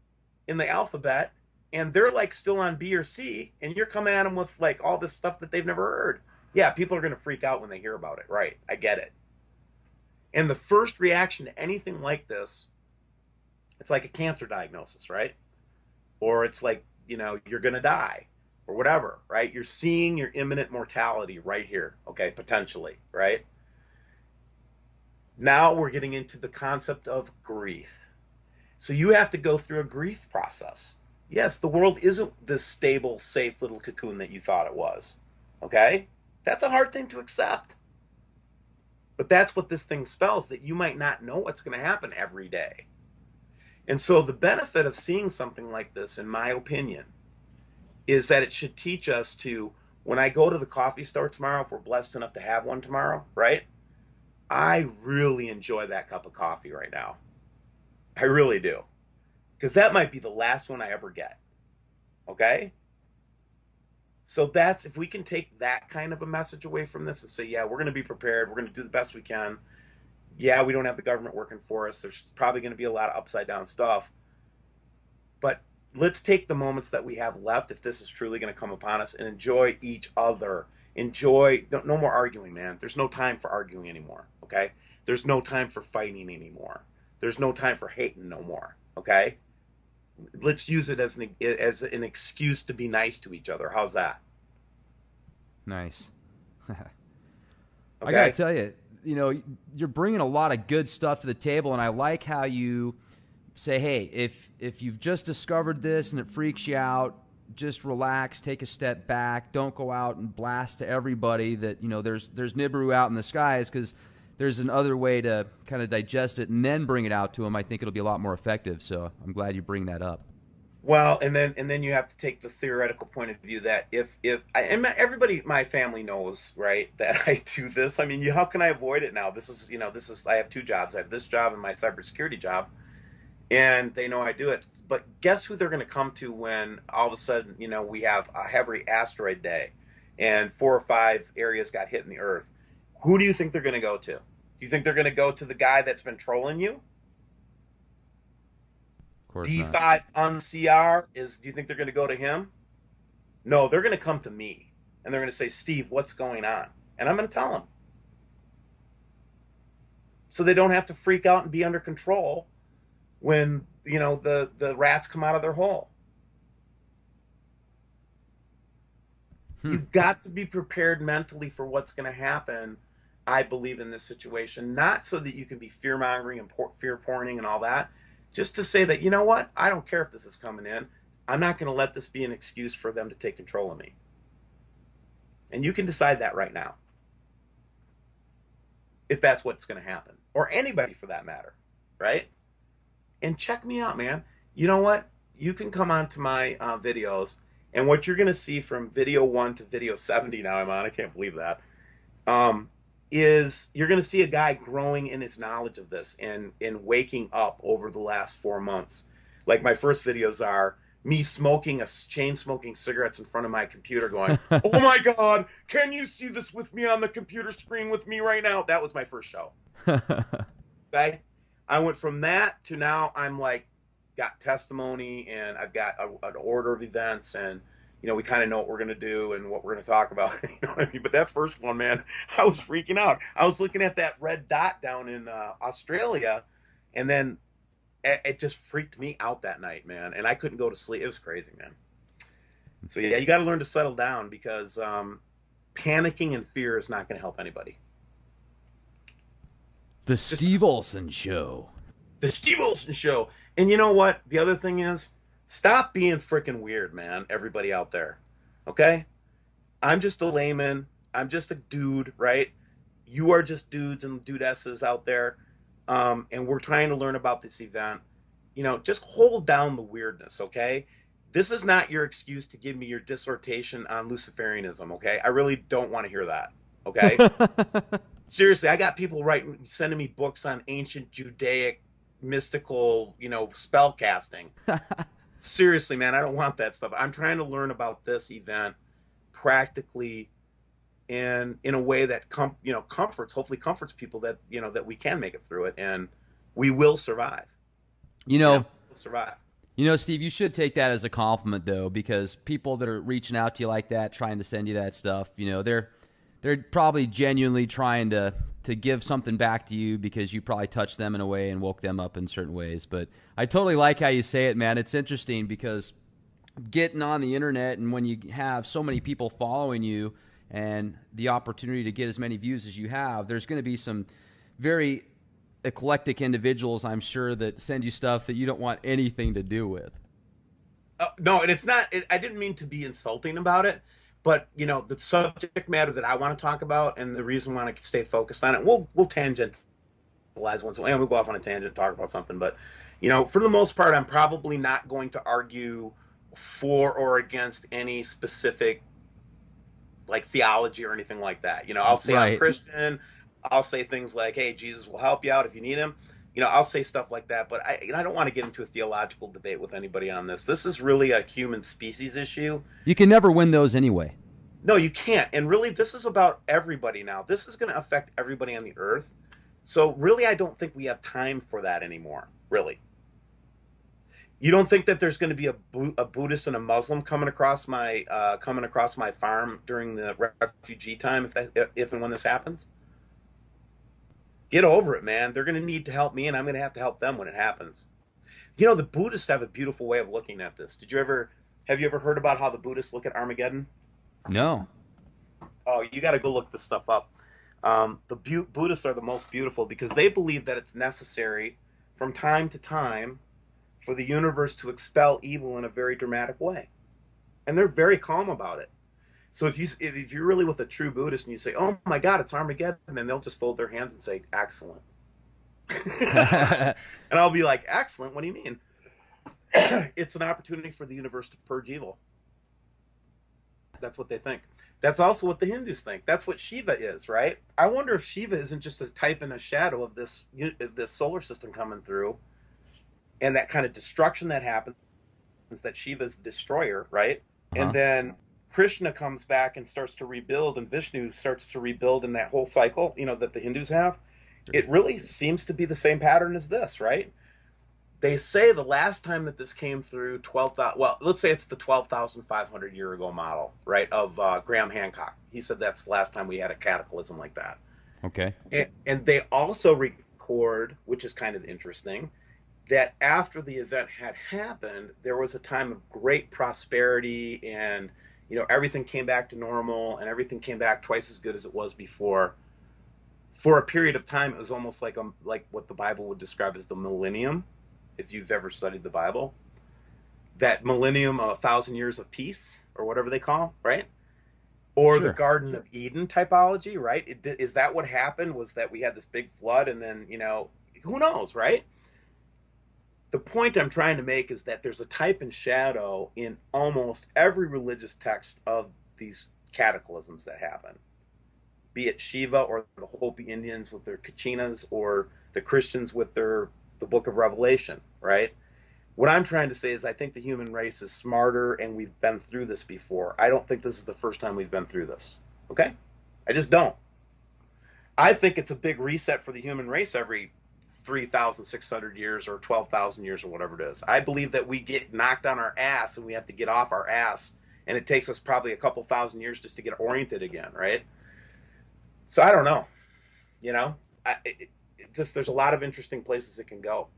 in the alphabet and they're like still on B or C and you're coming at them with like all this stuff that they've never heard. Yeah, people are going to freak out when they hear about it. Right. I get it. And the first reaction to anything like this, it's like a cancer diagnosis, right? Or it's like, you're going to die or whatever, right? You're seeing your imminent mortality right here. Okay. Potentially, right? Now we're getting into the concept of grief. So you have to go through a grief process. Yes, the world isn't this stable, safe little cocoon that you thought it was. Okay? That's a hard thing to accept. But that's what this thing spells, that you might not know what's going to happen every day. And so the benefit of seeing something like this, in my opinion, is that it should teach us to, when I go to the coffee store tomorrow, if we're blessed enough to have one tomorrow, right? I really enjoy that cup of coffee right now. I really do. Because that might be the last one I ever get. Okay? So that's, if we can take that kind of a message away from this and say, yeah, we're going to be prepared. We're going to do the best we can. Yeah, we don't have the government working for us. There's probably going to be a lot of upside down stuff. But let's take the moments that we have left, if this is truly going to come upon us, and enjoy each other. Enjoy, no more arguing, man. There's no time for arguing anymore, okay? There's no time for fighting anymore. There's no time for hating no more. Okay, let's use it as an excuse to be nice to each other. How's that?
Nice. I gotta
Okay.
tell you, you're bringing a lot of good stuff to the table, and I like how you say, hey, if you've just discovered this and it freaks you out, just relax, take a step back, don't go out and blast to everybody that there's Nibiru out in the skies, because there's another way to kind of digest it and then bring it out to them. I think it'll be a lot more effective. So I'm glad you bring that up.
Well, and then you have to take the theoretical point of view that everybody, my family knows, right, that I do this. I mean, how can I avoid it now? This is I have two jobs. I have this job and my cybersecurity job, and they know I do it. But guess who they're going to come to when all of a sudden, we have a heavy asteroid day, and 4 or 5 areas got hit in the Earth. Who do you think they're going to go to? Do you think they're going to go to the guy that's been trolling you?
Of course not.
D5 on CR is, do you think they're going to go to him? No, they're going to come to me and they're going to say, Steve, what's going on? And I'm going to tell them. So they don't have to freak out and be under control when, the rats come out of their hole.
Hmm.
You've got to be prepared mentally for what's going to happen, I believe, in this situation, not so that you can be fear mongering and fear porning and all that, just to say that, you know what, I don't care if this is coming in. I'm not going to let this be an excuse for them to take control of me. And you can decide that right now, if that's what's going to happen, or anybody for that matter, right? And check me out, man. You know what? You can come on to my videos, and what you're going to see from video 1 to video 70 now I'm on, I can't believe that, is you're going to see a guy growing in his knowledge of this and waking up over the last 4 months. Like my first videos are me smoking chain smoking cigarettes in front of my computer going, oh my God, can you see this with me on the computer screen with me right now? That was my first show. Okay. I went from that to now I'm like, got testimony and I've got an order of events, and we kind of know what we're going to do and what we're going to talk about. You know what I mean? But that first one, man, I was freaking out. I was looking at that red dot down in Australia, and then it just freaked me out that night, man. And I couldn't go to sleep. It was crazy, man. So yeah, you got to learn to settle down, because panicking and fear is not going to help anybody.
The
Just
Steve Olson Show.
the Steve Olson Show. And you know what? The other thing is, stop being freaking weird, man. Everybody out there, okay? I'm just a layman. I'm just a dude, right? You are just dudes and dudesses out there, and we're trying to learn about this event. Just hold down the weirdness, okay? This is not your excuse to give me your dissertation on Luciferianism, okay? I really don't want to hear that, okay? Seriously, I got people sending me books on ancient Judaic mystical, spell casting. Seriously, man, I don't want that stuff. I'm trying to learn about this event practically and in a way that hopefully comforts people that that we can make it through it, and we will survive.
You know,
We'll survive.
Steve, you should take that as a compliment, though, because people that are reaching out to you like that, trying to send you that stuff, they're probably genuinely trying to give something back to you, because you probably touched them in a way and woke them up in certain ways. But I totally like how you say it, man. It's interesting because getting on the internet, and when you have so many people following you and the opportunity to get as many views as you have, there's going to be some very eclectic individuals, I'm sure, that send you stuff that you don't want anything to do with.
No, and it's not. I didn't mean to be insulting about it, but the subject matter that I want to talk about, and the reason why I want to stay focused on it, we'll tangentialize once, and we'll go off on a tangent and talk about something. But for the most part, I'm probably not going to argue for or against any specific like theology or anything like that. I'll say I'm
Right.
Christian. I'll say things like, "Hey, Jesus will help you out if you need him." I'll say stuff like that, but I don't want to get into a theological debate with anybody on this. This is really a human species issue.
You can never win those anyway.
No, you can't. And really, this is about everybody now. This is going to affect everybody on the earth. So really, I don't think we have time for that anymore. Really. You don't think that there's going to be a Buddhist and a Muslim coming across my farm during the refugee time if and when this happens? Get over it, man. They're going to need to help me, and I'm going to have to help them when it happens. You know, the Buddhists have a beautiful way of looking at this. Have you ever heard about how the Buddhists look at Armageddon?
No.
Oh, you got to go look this stuff up. Buddhists are the most beautiful because they believe that it's necessary from time to time for the universe to expel evil in a very dramatic way, and they're very calm about it. So if you're really with a true Buddhist and you say, "Oh my God, it's Armageddon," then they'll just fold their hands and say, "Excellent," and I'll be like, "Excellent? What do you mean?" It's an opportunity for the universe to purge evil. That's what they think. That's also what the Hindus think. That's what Shiva is, right? I wonder if Shiva isn't just a type and a shadow of this solar system coming through, and that kind of destruction that happens. That Shiva's the destroyer, right? And
Uh-huh.
then Krishna comes back and starts to rebuild, and Vishnu starts to rebuild in that whole cycle, that the Hindus have. It really seems to be the same pattern as this, right? They say the last time that this came through 12,000, well, let's say it's the 12,500 year ago model, right, of Graham Hancock. He said that's the last time we had a cataclysm like that.
Okay.
And they also record, which is kind of interesting, that after the event had happened, there was a time of great prosperity, and everything came back to normal, and everything came back twice as good as it was before. For a period of time, it was almost like what the Bible would describe as the millennium, if you've ever studied the Bible. That millennium, 1,000 years of peace, or whatever they call, right? Or the
Sure.
Garden of Eden typology, right? Is that what happened? Was that we had this big flood, and then who knows, right? The point I'm trying to make is that there's a type and shadow in almost every religious text of these cataclysms that happen, be it Shiva or the Hopi Indians with their Kachinas or the Christians with the Book of Revelation, right? What I'm trying to say is I think the human race is smarter, and we've been through this before. I don't think this is the first time we've been through this. Okay? I just don't. I think it's a big reset for the human race every 3,600 years or 12,000 years or whatever it is. I believe that we get knocked on our ass and we have to get off our ass, and it takes us probably a couple thousand years just to get oriented again, right? So I don't know. You know, just there's a lot of interesting places it can go.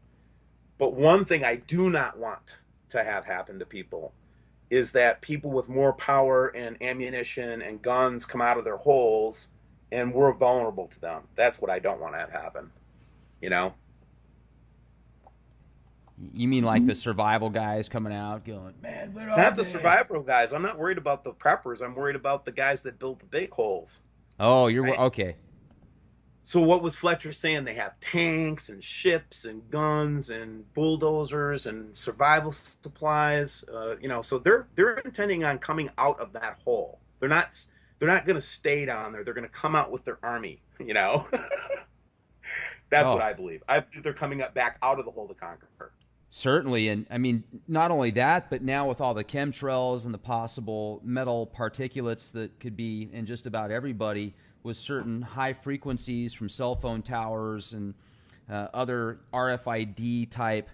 But one thing I do not want to have happen to people is that people with more power and ammunition and guns come out of their holes and we're vulnerable to them. That's what I don't want to have happen. You know?
You mean like the survival guys coming out going, man, where are
Not the
they?
survival guys. I'm not worried about the preppers. I'm worried about the guys that build the big holes.
Oh, you're
Right?
okay.
So what was Fletcher saying? They have tanks and ships and guns and bulldozers and survival supplies. So they're intending on coming out of that hole. They're not going to stay down there. They're going to come out with their army. That's what
Oh,
I believe. I believe they're coming up back out of the hole to conquer.
certainly. And I mean, not only that, but now with all the chemtrails and the possible metal particulates that could be in just about everybody with certain high frequencies from cell phone towers and other RFID type,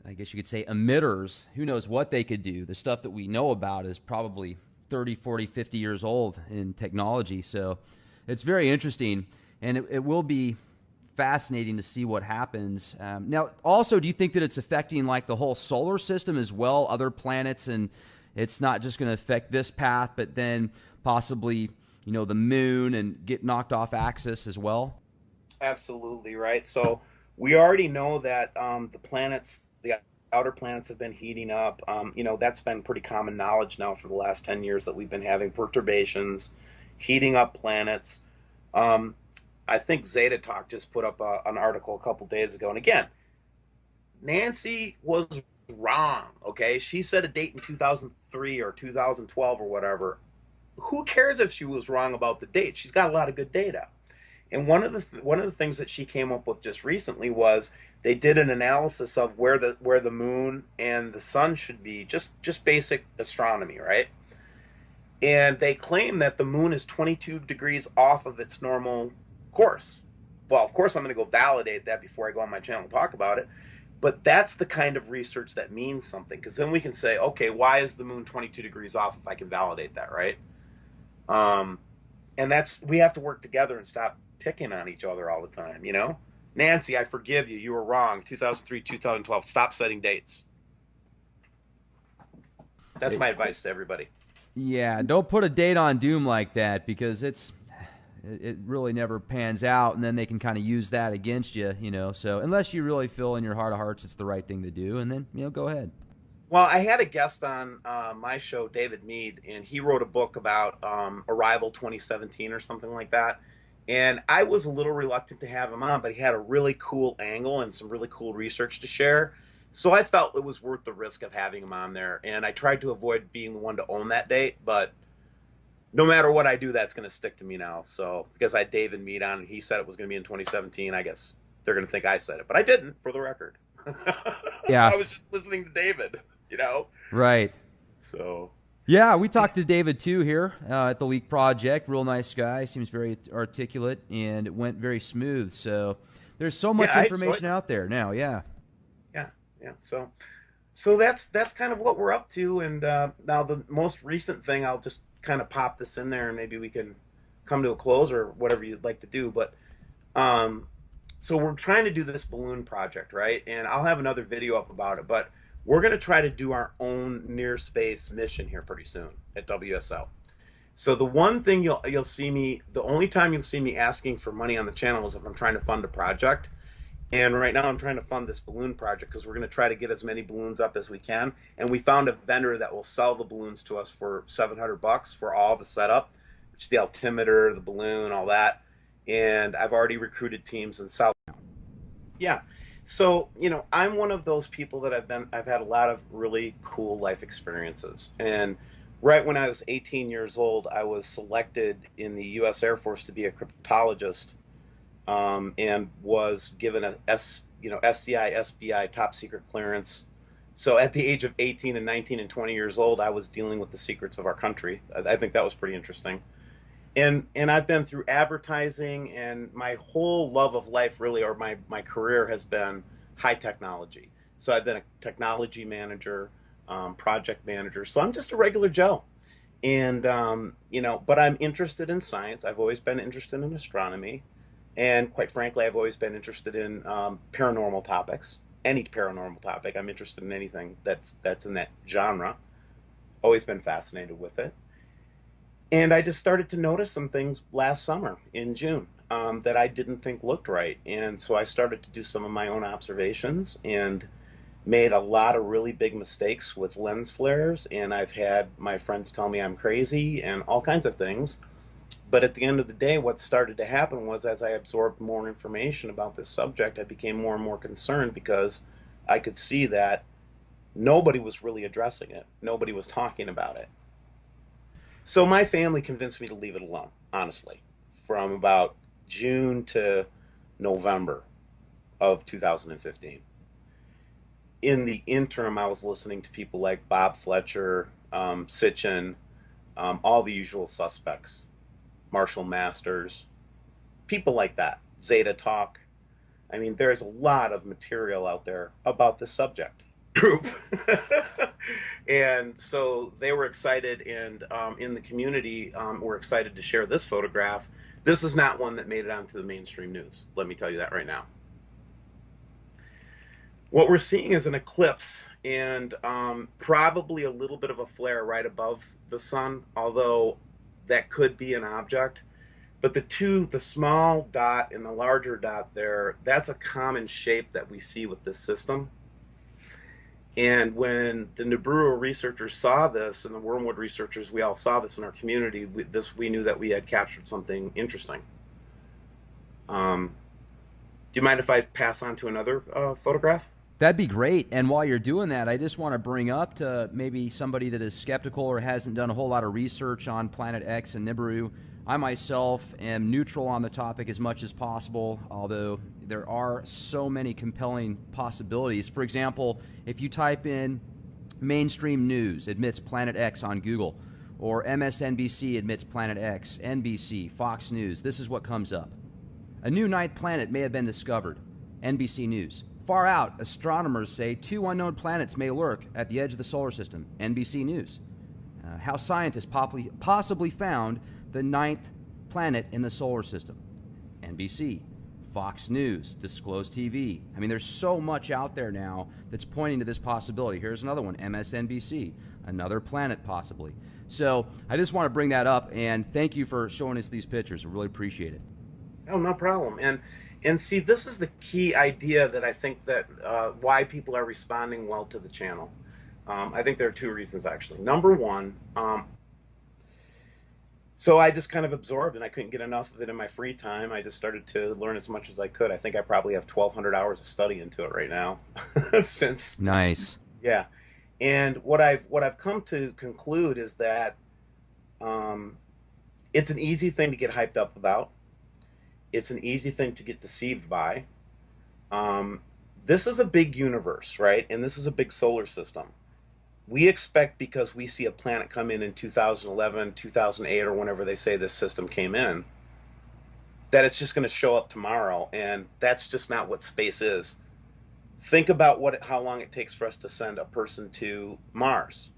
I guess you could say, emitters. Who knows what they could do? The stuff that we know about is probably 30, 40, 50 years old in technology. So it's very interesting. And it will be fascinating to see what happens. Now, also, do you think that it's affecting like the whole solar system as well, other planets, and it's not just going to affect this path, but then possibly, the moon and get knocked off axis as well?
Absolutely right. So we already know that the outer planets have been heating up. That's been pretty common knowledge now for the last 10 years that we've been having perturbations, heating up planets. Um, I think Zeta Talk just put up an article a couple days ago. And again, Nancy was wrong. Okay. She said a date in 2003 or 2012 or whatever. Who cares if she was wrong about the date? She's got a lot of good data. And one of the things that she came up with just recently was they did an analysis of where the moon and the sun should be, just basic astronomy, right? And they claim that the moon is 22 degrees off of its normal course. Well, of course, I'm going to go validate that before I go on my channel and talk about it. But that's the kind of research that means something, because then we can say, okay, why is the moon 22 degrees off if I can validate that, right? Um, and we have to work together and stop picking on each other all the time, you know? Nancy, I forgive you. You were wrong. 2003, 2012. Stop setting dates. That's
It,
my advice to everybody.
yeah, don't put a date on doom like that because it really never pans out, and then they can kind of use that against you, you know. So unless you really feel in your heart of hearts it's the right thing to do, and then go ahead.
Well, I had a guest on my show, David Mead, and he wrote a book about Arrival 2017 or something like that. And I was a little reluctant to have him on, but he had a really cool angle and some really cool research to share. So I felt it was worth the risk of having him on there. And I tried to avoid being the one to own that date, but no matter what I do, that's going to stick to me now. So because I had David Mead on and he said it was going to be in 2017, I guess they're going to think I said it, but I didn't, for the record.
Yeah,
I was just listening to David, you know?
right.
So
Yeah, we talked to David too here at the Leak Project. Real nice guy. Seems very articulate, and it went very smooth. So there's so much
yeah, I
information
enjoyed it.
out there now. Yeah.
Yeah, yeah. So that's kind of what we're up to. And now the most recent thing, I'll just kind of pop this in there, and maybe we can come to a close or whatever you'd like to do. But um, so we're trying to do this balloon project, right? And I'll have another video up about it, but we're going to try to do our own near space mission here pretty soon at WSL. So the one thing you'll see me, the only time you'll see me asking for money on the channel is if I'm trying to fund a project. And right now I'm trying to fund this balloon project because we're going to try to get as many balloons up as we can. And we found a vendor that will sell the balloons to us for $700 for all the setup, which is the altimeter, the balloon, all that. And I've already recruited teams in South. Yeah. So, I'm one of those people that I've had a lot of really cool life experiences. And right when I was 18 years old, I was selected in the U.S. Air Force to be a cryptologist, and was given a SCI, SBI top secret clearance. So at the age of 18 and 19 and 20 years old, I was dealing with the secrets of our country. I think that was pretty interesting. And I've been through advertising, and my whole love of life really, or my career, has been high technology. So I've been a technology manager, project manager. So I'm just a regular Joe. And but I'm interested in science. I've always been interested in astronomy, and quite frankly, I've always been interested in paranormal topics. Any paranormal topic, I'm interested in anything that's in that genre. Always been fascinated with it. And I just started to notice some things last summer in June, that I didn't think looked right. And so I started to do some of my own observations and made a lot of really big mistakes with lens flares. And I've had my friends tell me I'm crazy and all kinds of things. But at the end of the day, what started to happen was, as I absorbed more information about this subject, I became more and more concerned because I could see that nobody was really addressing it. Nobody was talking about it. So my family convinced me to leave it alone, honestly, from about June to November of 2015. In the interim, I was listening to people like Bob Fletcher, Sitchin, all the usual suspects, Marshall Masters, people like that, Zeta Talk. I mean, there's a lot of material out there about this subject group. And so they were excited, and in the community, we're excited to share this photograph. This is not one that made it onto the mainstream news. Let me tell you that right now. What we're seeing is an eclipse, and probably a little bit of a flare right above the sun, although that could be an object. But the small dot and the larger dot there, that's a common shape that we see with this system. And when the Nibiru researchers saw this, and the Wormwood researchers, we all saw this in our community, we knew that we had captured something interesting. Do you mind if I pass on to another photograph?
That'd be great. And while you're doing that, I just want to bring up to maybe somebody that is skeptical or hasn't done a whole lot of research on Planet X and Nibiru. I myself am neutral on the topic as much as possible, although there are so many compelling possibilities. For example, if you type in mainstream news admits Planet X on Google, or MSNBC admits Planet X, NBC, Fox News, this is what comes up. A new ninth planet may have been discovered, NBC News. Far out, astronomers say 2 unknown planets may lurk at the edge of the solar system, NBC News. How scientists possibly found the ninth planet in the solar system, NBC, Fox News, Disclosed TV. I mean, there's so much out there now that's pointing to this possibility. Here's another one, MSNBC, another planet possibly. So I just want to bring that up, and thank you for showing us these pictures. I really appreciate it.
Oh, no problem. And see, this is the key idea that I think that why people are responding well to the channel. I think there are two reasons actually. Number one, so I just kind of absorbed, and I couldn't get enough of it in my free time. I just started to learn as much as I could. I think I probably have 1,200 hours of study into it right now, since
Nice.
yeah. And what I've come to conclude is that it's an easy thing to get hyped up about. It's an easy thing to get deceived by. This is a big universe, right? And this is a big solar system. We expect, because we see a planet come in 2011, 2008, or whenever they say this system came in, that it's just going to show up tomorrow. And that's just not what space is. Think about how long it takes for us to send a person to Mars.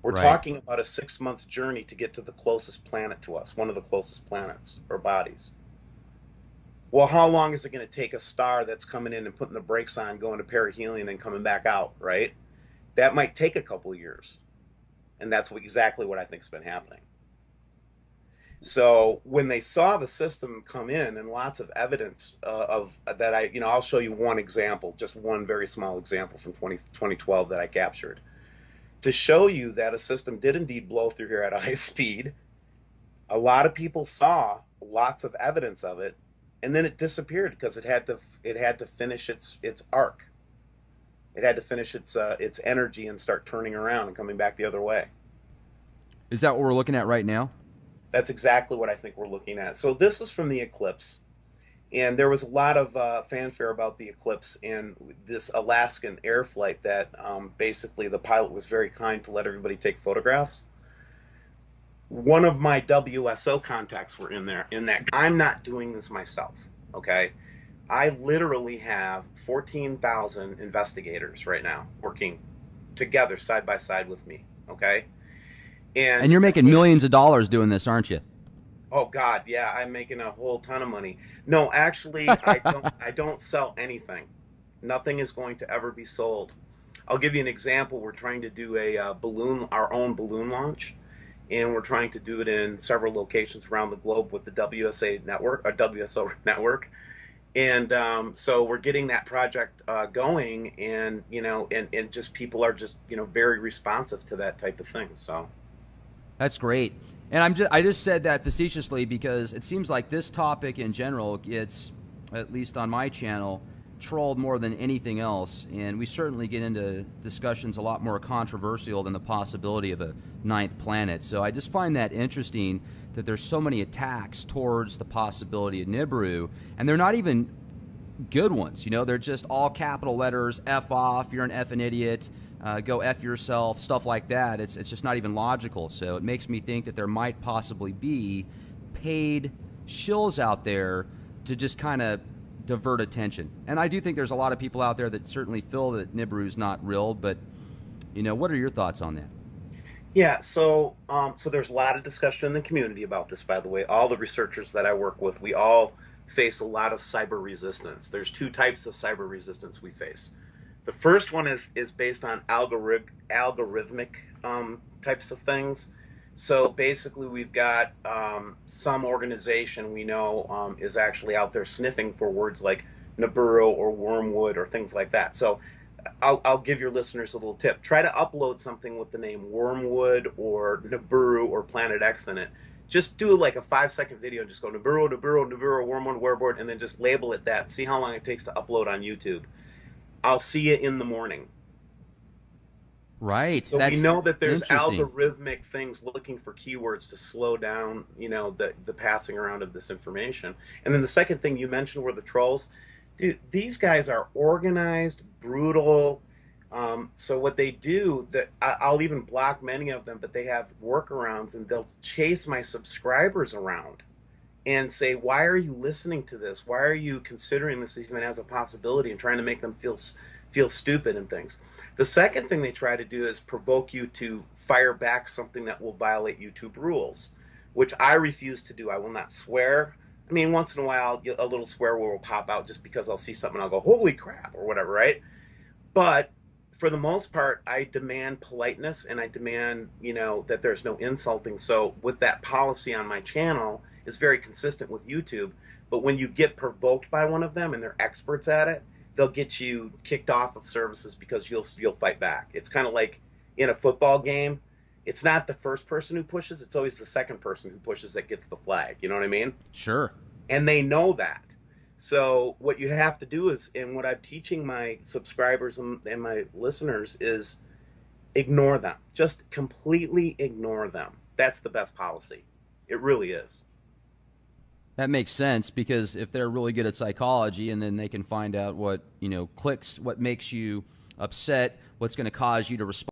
We're
Right.
talking about a 6-month journey to get to the closest planet to us, one of the closest planets or bodies. Well, how long is it going to take a star that's coming in and putting the brakes on, going to perihelion and coming back out, right? That might take a couple of years. And that's exactly what I think's been happening. So when they saw the system come in, and lots of evidence of that, I'll show you one example, just one very small example from 2012 that I captured, to show you that a system did indeed blow through here at a high speed. A lot of people saw lots of evidence of it, and then it disappeared because it had to finish its arc. It had to finish its energy and start turning around and coming back the other way.
Is that what we're looking at right now?
That's exactly what I think we're looking at. So this is from the eclipse, and there was a lot of fanfare about the eclipse and this Alaskan air flight that basically the pilot was very kind to let everybody take photographs. One of my WSO contacts were in there. In that, I'm not doing this myself, okay? I literally have 14,000 investigators right now working together side by side with me, okay?
And you're making millions of dollars doing this, aren't you?
Oh God, yeah, I'm making a whole ton of money. No, actually, I don't sell anything. Nothing is going to ever be sold. I'll give you an example. We're trying to do our own balloon launch, and we're trying to do it in several locations around the globe with the WSO network. And so we're getting that project going, and and just people are just very responsive to that type of thing. So
That's great. And I just said that facetiously because it seems like this topic in general gets, at least on my channel, trolled more than anything else. And we certainly get into discussions a lot more controversial than the possibility of a ninth planet. So I just find that interesting that there's so many attacks towards the possibility of Nibiru, and they're not even good ones. They're just all capital letters, F off, you're an effing idiot, go F yourself, stuff like that. It's just not even logical. So it makes me think that there might possibly be paid shills out there to just kind of divert attention. And I do think there's a lot of people out there that certainly feel that Nibiru is not real, but what are your thoughts on that?
yeah, so there's a lot of discussion in the community about this. By the way, all the researchers that I work with, we all face a lot of cyber resistance. There's two types of cyber resistance we face. The first one is based on algorithmic types of things. So basically, we've got some organization we know is actually out there sniffing for words like Nibiru or wormwood or things like that. So I'll give your listeners a little tip. Try to upload something with the name wormwood or Nibiru or Planet X in it. Just do like a 5-second video and just go Nibiru, Nibiru, Nibiru, wormwood, wormwood, and then just label it that. See how long it takes to upload on YouTube. I'll see you in the morning.
Right.
So we know that there's
interesting.
algorithmic things looking for keywords to slow down, the passing around of this information. And then the second thing you mentioned were the trolls. Dude, these guys are organized, brutal. So what they do, I'll even block many of them, but they have workarounds, and they'll chase my subscribers around and say, why are you listening to this? Why are you considering this even as a possibility, and trying to make them feel stupid and things. The second thing they try to do is provoke you to fire back something that will violate YouTube rules, which I refuse to do. I will not swear. I mean, once in a while, a little swear word will pop out just because I'll see something and I'll go, holy crap, or whatever, right? But for the most part, I demand politeness and I demand, that there's no insulting. So with that policy on my channel, it's very consistent with YouTube. But when you get provoked by one of them and they're experts at it, they'll get you kicked off of services because you'll fight back. It's kind of like in a football game. It's not the first person who pushes, it's always the second person who pushes that gets the flag. You know what I mean?
Sure.
And they know that. So what you have to do is, and what I'm teaching my subscribers and my listeners is ignore them. Just completely ignore them. That's the best policy. It really is.
That makes sense, because if they're really good at psychology and then they can find out what, clicks, what makes you upset, what's going to cause you to respond